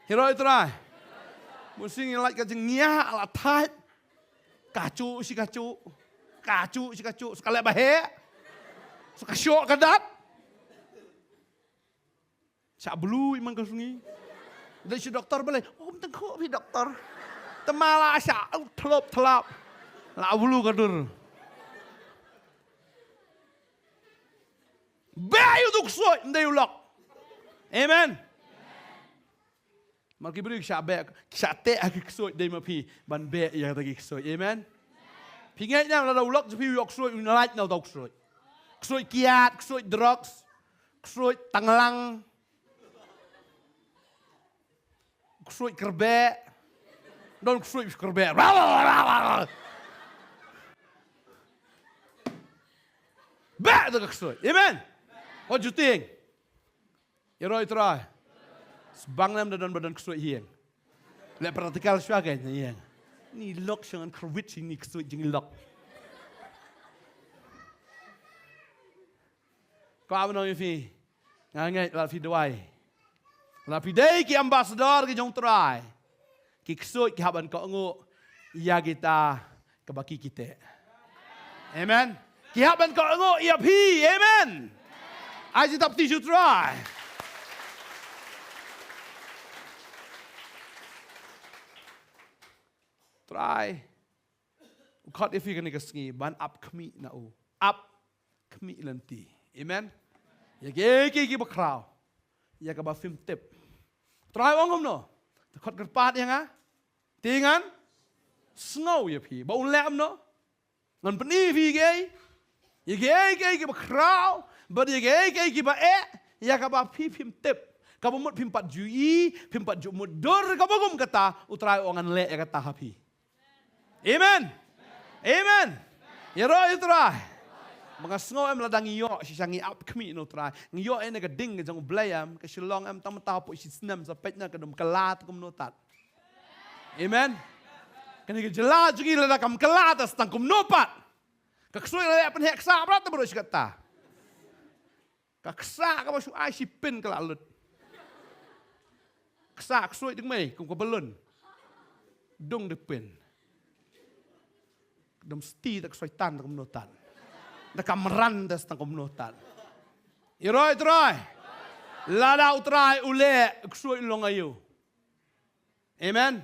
Ya rồi rồi. Musing like kajeng nya ala tat. Kacu si kacu. Kacu si kacu sekali bahe. Suka syok kadat. Sak belu imang kasungi. Dan si doktor boleh, tengkuk pi doktor. Temala sak telap. La belu kadur. Bayu duk suai ndai ulok. Amen. Maki beri sak be, sak te ak suai dai mapi ban be ya tagi suai. Amen. Pingai nya la ulok pi yok suai unalait na dok suai. Suai kiat, suai drugs, suai tanglang. Kesuai kerbe, don kesuai kerbe. Back to kesuai. Amen. What do you think? Ya roy try. Sebang nam dan badan kesuai hiang. Lek praktikal sebagai hiang. Ni lock jangan kerwit sini kesuai jeng lock. Kau apa namanya fi? Ngangai lah fi doai. Tapi day ki ambassador ki jong try. Ki ksut ki haban ko ngo iya kita kebaki kita. Amen. Ki haban ko ngo iya pi. Amen. Aji tap ti try. Try. Ukhat ifi kan ikas ngi ban up kmi na u. Up kmi lanti. Amen. Ya ki bakraw. Ya ka ba film tip. Try wong no. Khot kerpat yang ah. Tingan snow ya pi. Ba ulem no. Ngan peni pi ge. Ya ge ki ba kraw. Ba ye ge ki ba ya ka ba pi film tip. Ka ba mut film pat jui, film pat jumut dor ka ba gum kata utrai ongan le ya kata hapi. Amen. Amen. Ya ro utrai. Mga sngo em ladang iyo si sangi up kami no try. Ngiyo ay nagading jang blayam kasi long em tam tapo si snam sa pet na kadum kalat kum notat. Amen. Kani gejela jugi lada kam kalat as tang kum nopat. Kaksoy la pen heksa brat bro si kata. Kaksa ka basu ai si pin kalalut. Ksa kaksoy ding mai kum ko belun. Dong de pin. Dum sti tak soy tan kum notat. Nakameran das tang komnotan. Iroi trai. Lada utrai ule ksui long ayu. Amen.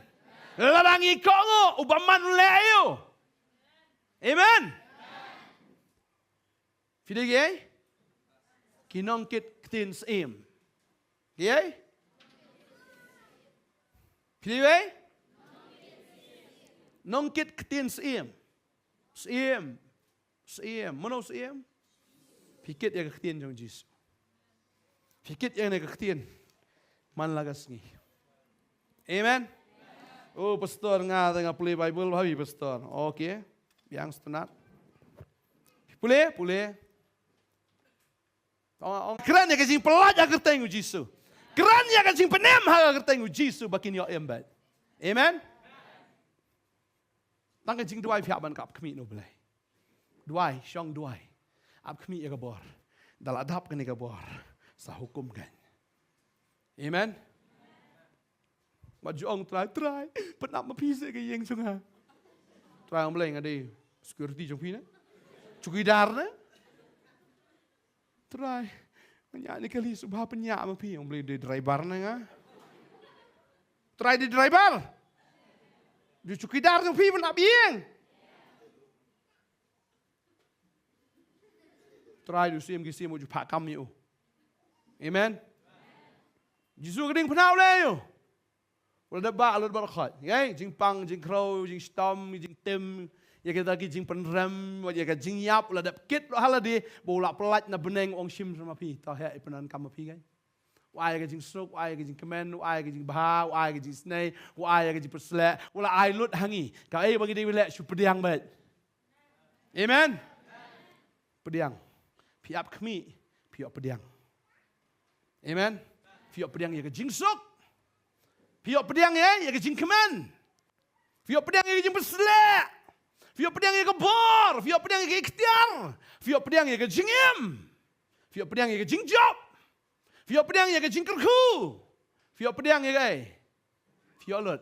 Ladangi kongo ubaman ule ayu. Amen. Fide gay? Kinong kit ktin sim. Gay? Fide gay? Nong kit ktin sim. Sim. Mana sim? Fikit yang ktin jong Yesus. Fikit yang nak ktin. Man lagas ni. Amen. Oh, pastor nga tengah play Bible habi pastor. Okay. Yang setenat. Boleh? Keran yang kajing pelajar kerteng Yesus. Keran yang kajing penem harga kerteng Yesus bakin yo embed. Amen. Tang kajing duai pihak ban kap kami no belai. Duai, syong duai. Ap kami ya kabor. Dal adab kan ya kabor. Sa hukum kan. Amen. Maju ong try. Penap mapisa ke yang sunga. Try ang belai ngadi security jong pina. Cukidar na. Try. Menyanyi kali subha penyak mapi yang beli di driver na nga. Try di driver. Di cukidar jong pi penap yang. Try du sim kisim uju pak kami u. Amen. Jisu keding penau le yo. Udah ba alur barakhat. Ngai jing pang jing crow jing stom jing tim ya kita lagi jing penrem ya kita jing yap udah kit hala di bola pelat na beneng ong sim sama pi tah ya penan kam pi kan. Wai ka jing stroke wai ka jing kemen wai ka jing bah wai ka jing snai wai ka jing persle wala ai lut hangi. Ka ai bagi dia lek su pediang bet. Amen. Pediang. Piap kami, piap pediang. Amen. Piap pediang ya ke jing sok. Piap pediang ya ke jing keman. Piap pediang ya ke jing berselak. Piap pediang ya ke bor. Piap pediang ya ke ikhtiar. Piap pediang ya ke jing em. Piap pediang ya ke jing job. Piap pediang ya ke jing kerku. Piap pediang ya ke. Piap lut.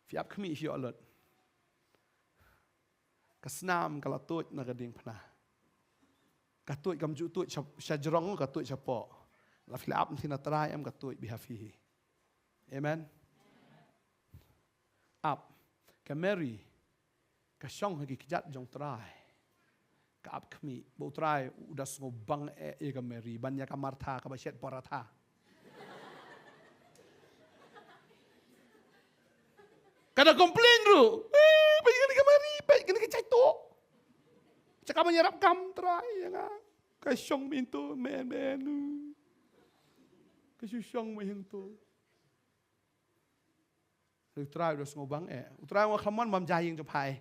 Piap kami piap lut. Kesenam kalau tuj nak keding pernah. Katuj kamju tuj syajrong katuj siapa. Lafil ab nanti nak try am katuj bihafihi. Amen. Ab ke Mary ke syong lagi kejat jong try. Ke ab kami bau try udah ngobang ke Mary banyak ke Martha ke basyet paratha. Kada komplain ru. Baik kena kemari, baik kena kecaitu. Cakap menyerap kam try ya ngah. Kasyong mintu men. Kasyong mintu. Try udah ngobang Utrai wa khamon mam jaying japai.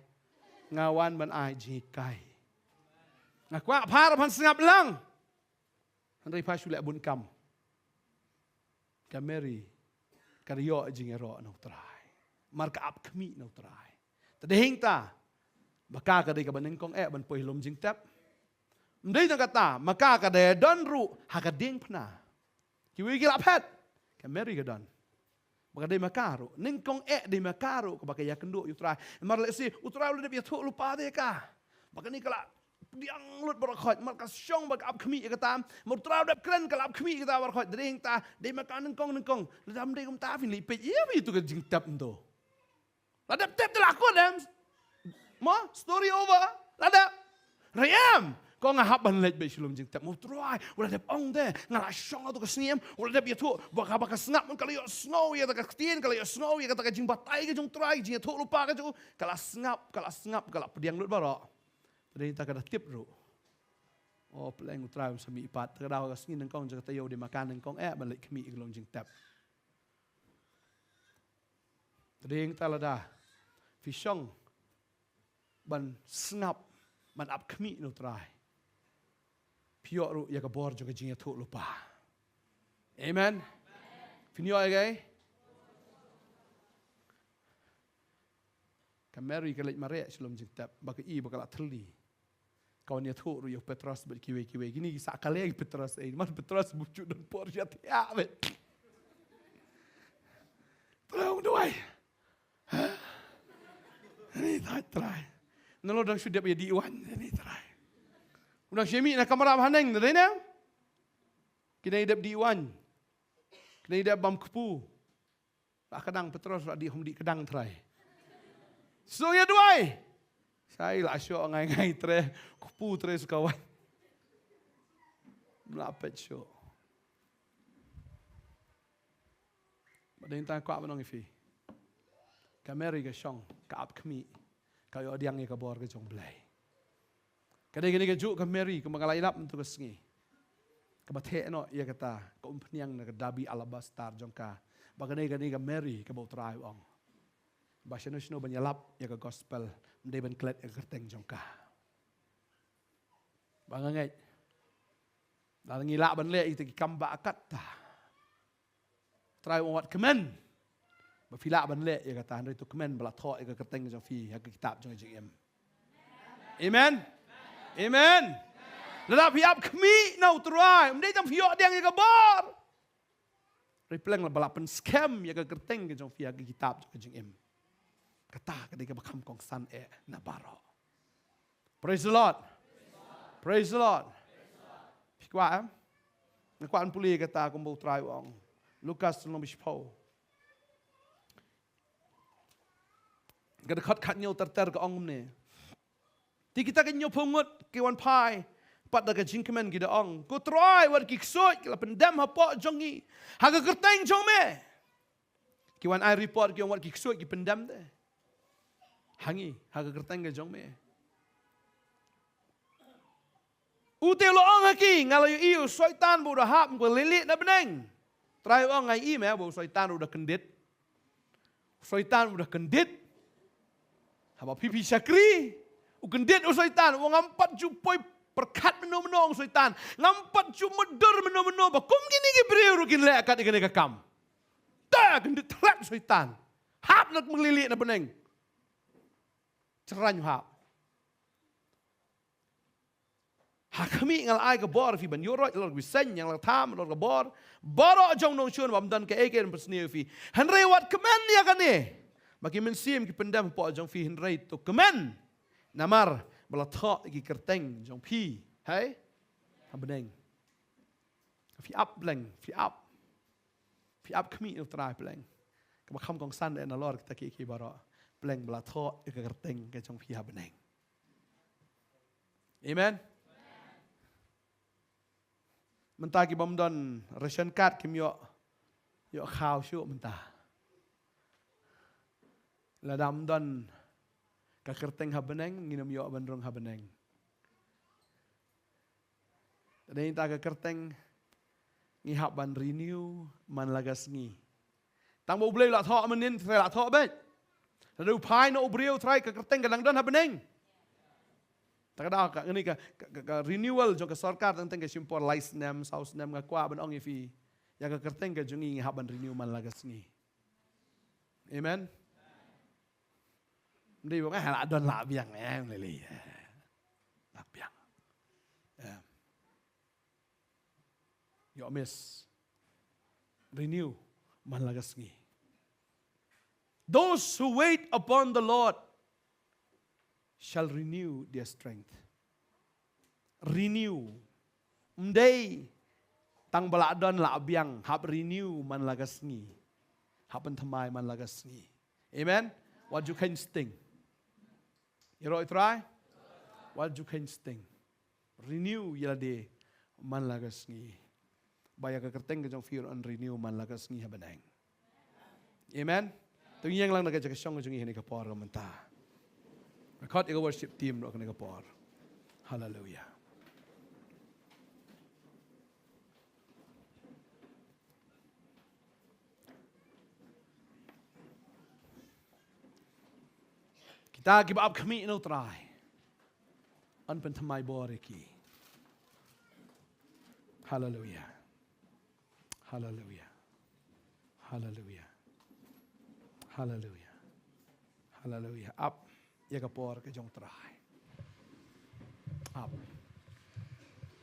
Ngawan ban ai jikai. Ngakwa par pan sengap lang. Andai pa shule bun kam. Kameri. Karyo jingero no try. Marka up kami no try. Tadehing ta. Maka kadai ka baneng kong ban poy lom jing tap. Mdai tang kata maka kadai don ru hakading pna. Kiwi gilap het. Kameri ka don. Maka dai makaru ning kong de makaru ka bakaya kendo utrai. Mar lesi utrai udah biar tu lupa de ka. Maka ni kala diang lut barakhat mar ka syong bak up kami ka tam. Mar utrai udah keren kala up kami ka barakhat dehing ta de makan ning kong. Ladam de kum ta fin li pe ye tu ka jing tap ndo. Ladap tap telakon dem. Mo story over. Ladap. Rayam. Kau ngahap ban lej be silum jing tap mo try. Ulah dap ong de ngala syong tu ka sniam. Ulah dap ya tu baka sengap mun kali yo snow ya ta ka tien kali yo snow ya ta ka jing batai ka jong try jing tu lupa ka ju. Kala sengap kala pediang lut barok. Tadi ta ka tip ru. Oh peleng utrai sami ipat. Ta daw ka snin nang kong jang tayo di makan nang kong ban lej kami iglong jing tap. Tadi ta lada. Fishong ban snap ban ap kami no try. Pio ru ya ka bor jo ka jinga tu lupa. Amen. Finyo ay gay. Kameri ka lej mare silom jing tap baka I baka la thli. Kawan ya tu ru yo Petros ber kiwe gini sa kale Petros mar Petros bucu dan por ya tia bet. Tolong doai. Ini tak try. Nalo dang sudah ya diwan ni try. Unang syemi na kamera haneng tadi na. Kina idap diwan. Kina idap bam kepu. Pak kadang petros di humdi kadang try. So ya duai. Saya lah syok ngai tre kepu tre sekawan. Melapet syok. Badai tak kuat menong ifi. Kameri ke syong kaap kami. Kayo adiang ni kabor ke jong belai. Kadang gini ke juk kameri ke mengalai lap untuk kesengi. Kebathe no ia kata keumpeniang na dabi alabastar jong ka. Baganai gani kameri ke bau trai ong. Bahasa Nusno banyalap ia ke gospel mendai ben klet ia kerteng jong ka. Bangangai. Dalam ngilak ben le itu kamba akat ta. Trai ong wat kemen. Bafila ban le ia kata hari tu kemen bala tho ia kerteng jong fi ha kitab jong jeng. Amen. Amen. Ladap hiap kami nau terai, mendai jam fiok diang ia kabar. Ripleng la bala pen scam ia kerteng jong fi ha kitab jong jeng. Kata ketika bakam kong san na baro. Praise the Lord. Praise the Lord. Fikwa Nakuan puli kata kumbau terai wong. Lukas nomor 10. Kada khat nyo ter ke ong ne. Ti kita ke nyo pungut ke wan pai pat da ke jingkemen gida ong. Ko try war ki ksoi la pendam ha po jongi. Ha ga kerteng jong me. Ki wan ai report ki war ki ksoi ki pendam de. Hangi ha ga kerteng ke jong me. Ute lo ong haki ngalayo iu soitan bu da hap ko lilit na beneng. Try ong ngai i me bu soitan udah kendit. Soitan udah kendit. Haba pipi syakri. Ukendit usaitan. Wong ngampat jupoi perkat meno-meno usaitan. Ngampat jumedur meno-meno. Bakum gini ke beriu rukin lekat ikan kam. Tak kendit telat usaitan. Hap nak melilit na beneng. Ceranyu hap. Hakami ngal ai ke bor fi ban yoroi lor wisen yang lor tham lor ke bor. Boro jong nong chun bam dan ke eken persni fi. Henry wat kemen ya kan ni. Bagi mensim ki pendam po jong fi henry to kemen. Namar bala thok ki kerteng jong pi. Hai. Habneng. Fi up bleng, fi up. Fi up kami no trai bleng. Ka kham kong san na lor ta ki baro. Bleng bala thok ki kerteng ke jong pi habneng. Amen. Mentah ki bam don ration card kim yo khao syuk mentah. Ladam don ka kerteng habeneng nginum yo bandrong habeneng. Tadi ta ka kerteng ngihap ban renew man lagas ngi. Tang bo blei la tho menin tre la tho bet. Tadu pai no brio try ka kerteng kadang don habeneng. Tak ada ka ngini ka renewal jong ka sarkar tentang ka simpor license name house name ka kwa ban ong ifi. Ya ka kerteng ka jungi ngihap ban renew man lagas ngi. Amen. Dia bukan hal adon lah biang lili, lah biang. Yo miss, renew man lagas ngi. Those who wait upon the Lord shall renew their strength. Renew, mdei tang bala adon lah biang hab renew man lagas ngi, hapen thamai man lagas ngi. Amen. What you can sting. You know try? What you can sting. Renew yalade man lagas ngi. Baya ka kerteng jong fear on renew man lagas ngi habanang. Amen. Tu yang lang naga jaga syong jong ini ka por ka menta. Record ika worship team ro ka por. Hallelujah. Kita give up kami no try. Anpen thamai boriki. Hallelujah. Hallelujah. Hallelujah. Hallelujah. Hallelujah. Up ya kapor ke jong try. Up.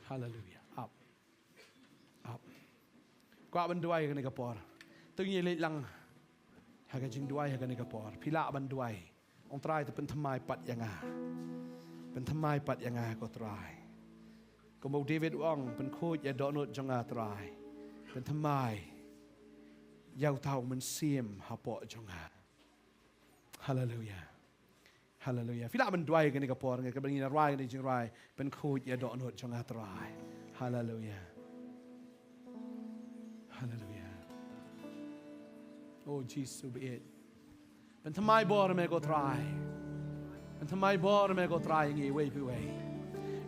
Hallelujah. Up. Up. Kwa ban duai ke kapor. Tu ngi le lang ha ka jing duai ha ka kapor. Pila ban duai. Ong try tu pen thamai pat yang ah. เป็นทำไมปัดยังไงก็ตรายก็บอกเดวิดว่างเป็นโคตรอย่าดอนจงอาตรายเป็นทำไมยาวเท่ามันเสียมหาปอจงอาฮาเลลูยาฮาเลลูยาฟิลามันด้วยกันนี่ก็พอไงก็เป็นยินร้ายกันจริงร้ายเป็นโคตรอย่าดอนจงอาตรายฮาเลลูยาฮาเลลูยาโอ้จีสุบเอ็ดเป็นทำไมบอร์เมก็ตรายเป็นทำไมบอร์เมก็ตรายอย่างงี้เว้ยพี่เว้ย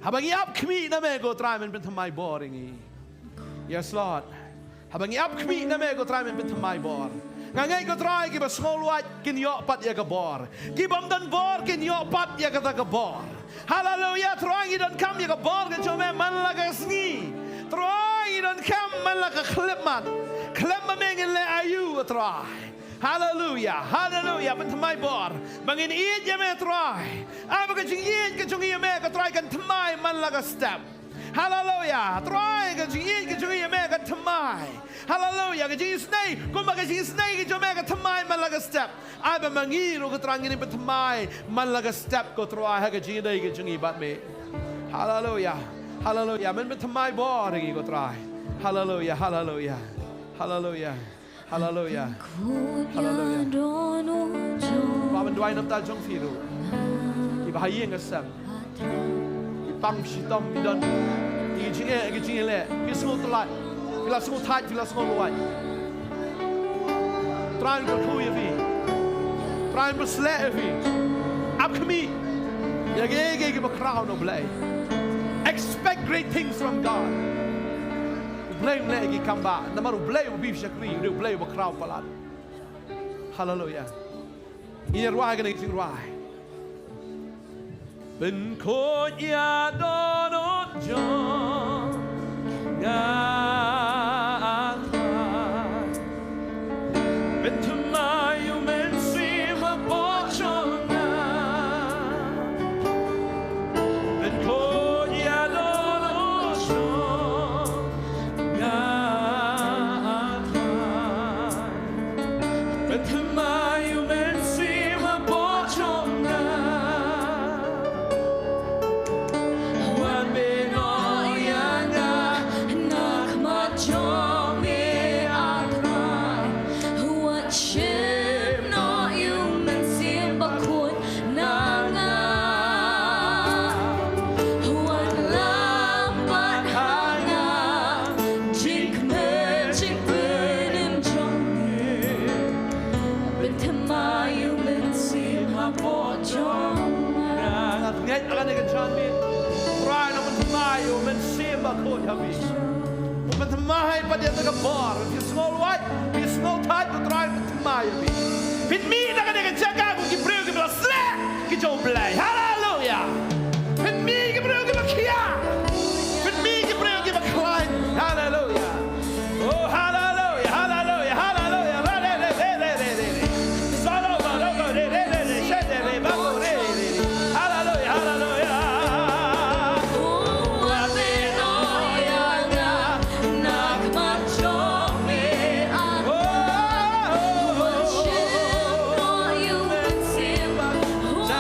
หาบางอย่างอัพขมีนะเมก็ตรายมันเป็นทำไมบอร์อย่างงี้ Yes Lord หาบางอย่างอัพขมีนะเมก็ตรายมันเป็นทำไมบอร์ง่ายๆก็ตรายกี่บสโลวัดกินยอปัดยากบอร์กี่บอมดันบอร์กินยอปัดยากตะกบอร์ฮาเลลูยาตรายกี่ดันคำยากบอร์กันจอแม่มันละก็สงีตรายกี่ดันคำมันละก็เคล็บมันเมงเลยอายุตรายฮาเลลูยาฮาเลลูยาเป็นทำไมบอร์บางอย่างอีดยังไม่ตรายบางอย่างอีดก็จงยี่แม่ก็ตรายกันทำไมมันละก็สเต็ปฮาเลลูยาตรายกันจงยี่ก็จงยี่แม่กันทำไมฮาเลลูยากันจงยี่สเนย์ก็บางอย่างสเนย์ก็จงแม่กันทำไมมันละก็สเต็ปบางอย่างเราก็ตรายกันเป็นทำไมมันละก็สเต็ปก็ตรายให้กันจงยี่ได้กันจงยี่บัดเมฮาเลลูยาฮาเลลูยามันเป็นทำไมบอร์อย่างนี้ก็ตรายฮาเลลูยาฮาเลลูยาฮาเลลูยาฮาเลลูยาฮาเลลูยาว่ามันด้วยน้ำตาจงฟิรูที่bahaya yang kesamที่ปังชิตอมที่ดอนที่จริงเละที่สงบตลาดที่เราสงบทัดที่เราสงบลอยตรายมันคุยพี่ตรายมันสเละพี่อัพขมีอย่างเงี้ยมาคราวน์เลย expect great things from God blame lagi kamba namaru blame bif shakri udah blame bakraw palat haleluya ini ruah kan ini ruah ben khot ya donot jon ngan ben tamayu men sima bochona ben khot ya donot jonเป็นทำไมอยู่เป็นสีมาบอกชมนะวันเป็นน้อยยังไงนักมาชมมีอะไรวันเชื่อน้อยอยู่เป็นสีบักคุณนางวันลำบากหางาจิกเมื่อจิกปืนจงเป็นทำไมอยู่เป็นสีมาบอกจงนะไงอะไรกันชอนมีรายนั้นมันทำไมอยู่เป็นสีมาโคตรทวีมันทำไมประเดี๋ยวตะกบอร์ที่สโนว์ไว้ที่สโนว์ทัดก็ตรายมันทำไมอยู่พิดมีนักเด็กเจ้าก้าวกิบเรียวกิบลาสเล่กิจอมเปล่าฮาเลลูยาพิดมีกิบเรียวกิบขี้ยาพิดมีกิบเรียวกิบคลายฮาเลลูยาโอ้ฮาเลลูยาฮาเลลูยาฮาเลลูยาเร่ซาโลมาโลเร่เชเดเร่บังเร่ฮาเลลูยาฮาเลลูยาวันเป็นน้อยยังไงนักมาชมมีอะไรวันเชื่อน้อยอยู่เป็นสีบักหัว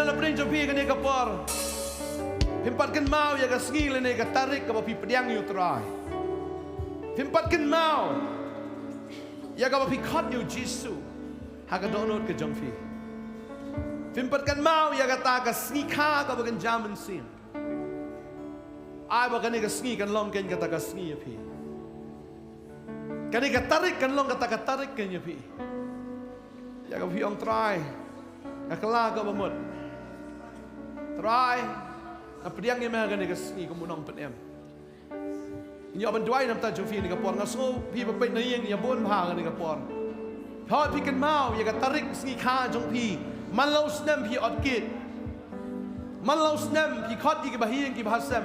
dalam pering jopi kan ka por. Pimpatkan mau ya ka sngi le ne ka tarik ka pi pediang yu trai. Pimpatkan mau ya ka pi khot yu Jisu. Ha ka donot ka jongfi. Pimpatkan mau ya ka ta ka sngi kha ka bagan jaman sim. Ai bagan ka sngi kan long ken ka ta ka sngi pi. Kan ka tarik kan long ka ta ka tarik ken pi. Ya ka pi ong trai. Ka kala ka bamut. Trai. Na pediang ni meh kan ka sngi ka munong penem. Ni aban duai nam ta jongfi ni ka por ngaso pi ba pe na yeng ya bon pha kan ka por. Phoi pi kan mau ya ka tarik sngi kha jongpi. Man lau snem pi ot kit. Man lau snem pi khot ki ba hieng ki ba sem.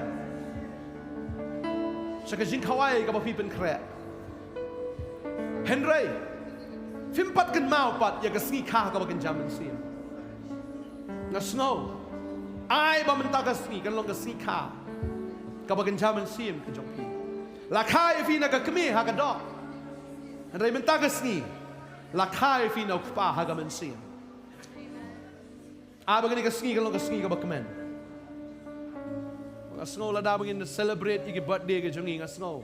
Sa ka jing khawai ka ba pi pen kre. Henry. Fimpat kan mau pat ya ka sngi kha ka ba kan jaman sim. Na snow. Ai ba man ta ka sngi kan long ka sngi kha. Ka ba kan jaman sim ka jong pi. La khai fi na ka kmi ha ka dok. Henry man ta ka sngi. La khai fi na pa ha ka man sim. Abang ni ka sngi ka long ka sngi ka ba kemen. Nga snow la da bangin celebrate iki birthday ka jongi nga snow.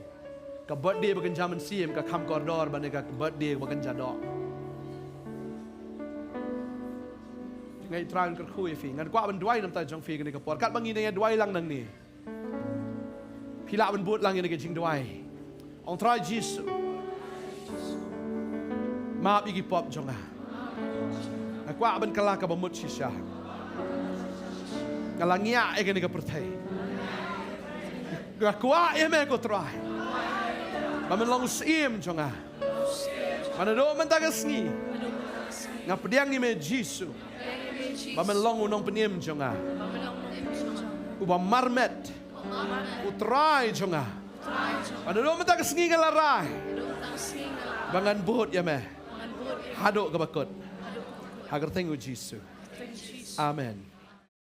Ka birthday bagan jaman sim ka kam koridor ba ka birthday bagan jadok. Ngai tran ka khui fi ngan kwa ban duai nam ta jong fi ka ni ka por kat bangin ni duai lang nang ni. Pila ban but lang ni ka jing duai. Ong try Jesus. Maap iki pop jonga. Kwa ban kala ka bamut shisha. Kalangya e ka ni ka pertai. Kwa e me ko try. Bamen long sim jonga. Mana do man taga sngi. Nga pediang ni me Jisu. Bamen long unong penim jonga. Uba marmet. Utrai jonga. Mana do man taga sngi ngalarai. Bangan buhut ya me. Hadok ka bakot. Hagar tengu Jisu. Amen.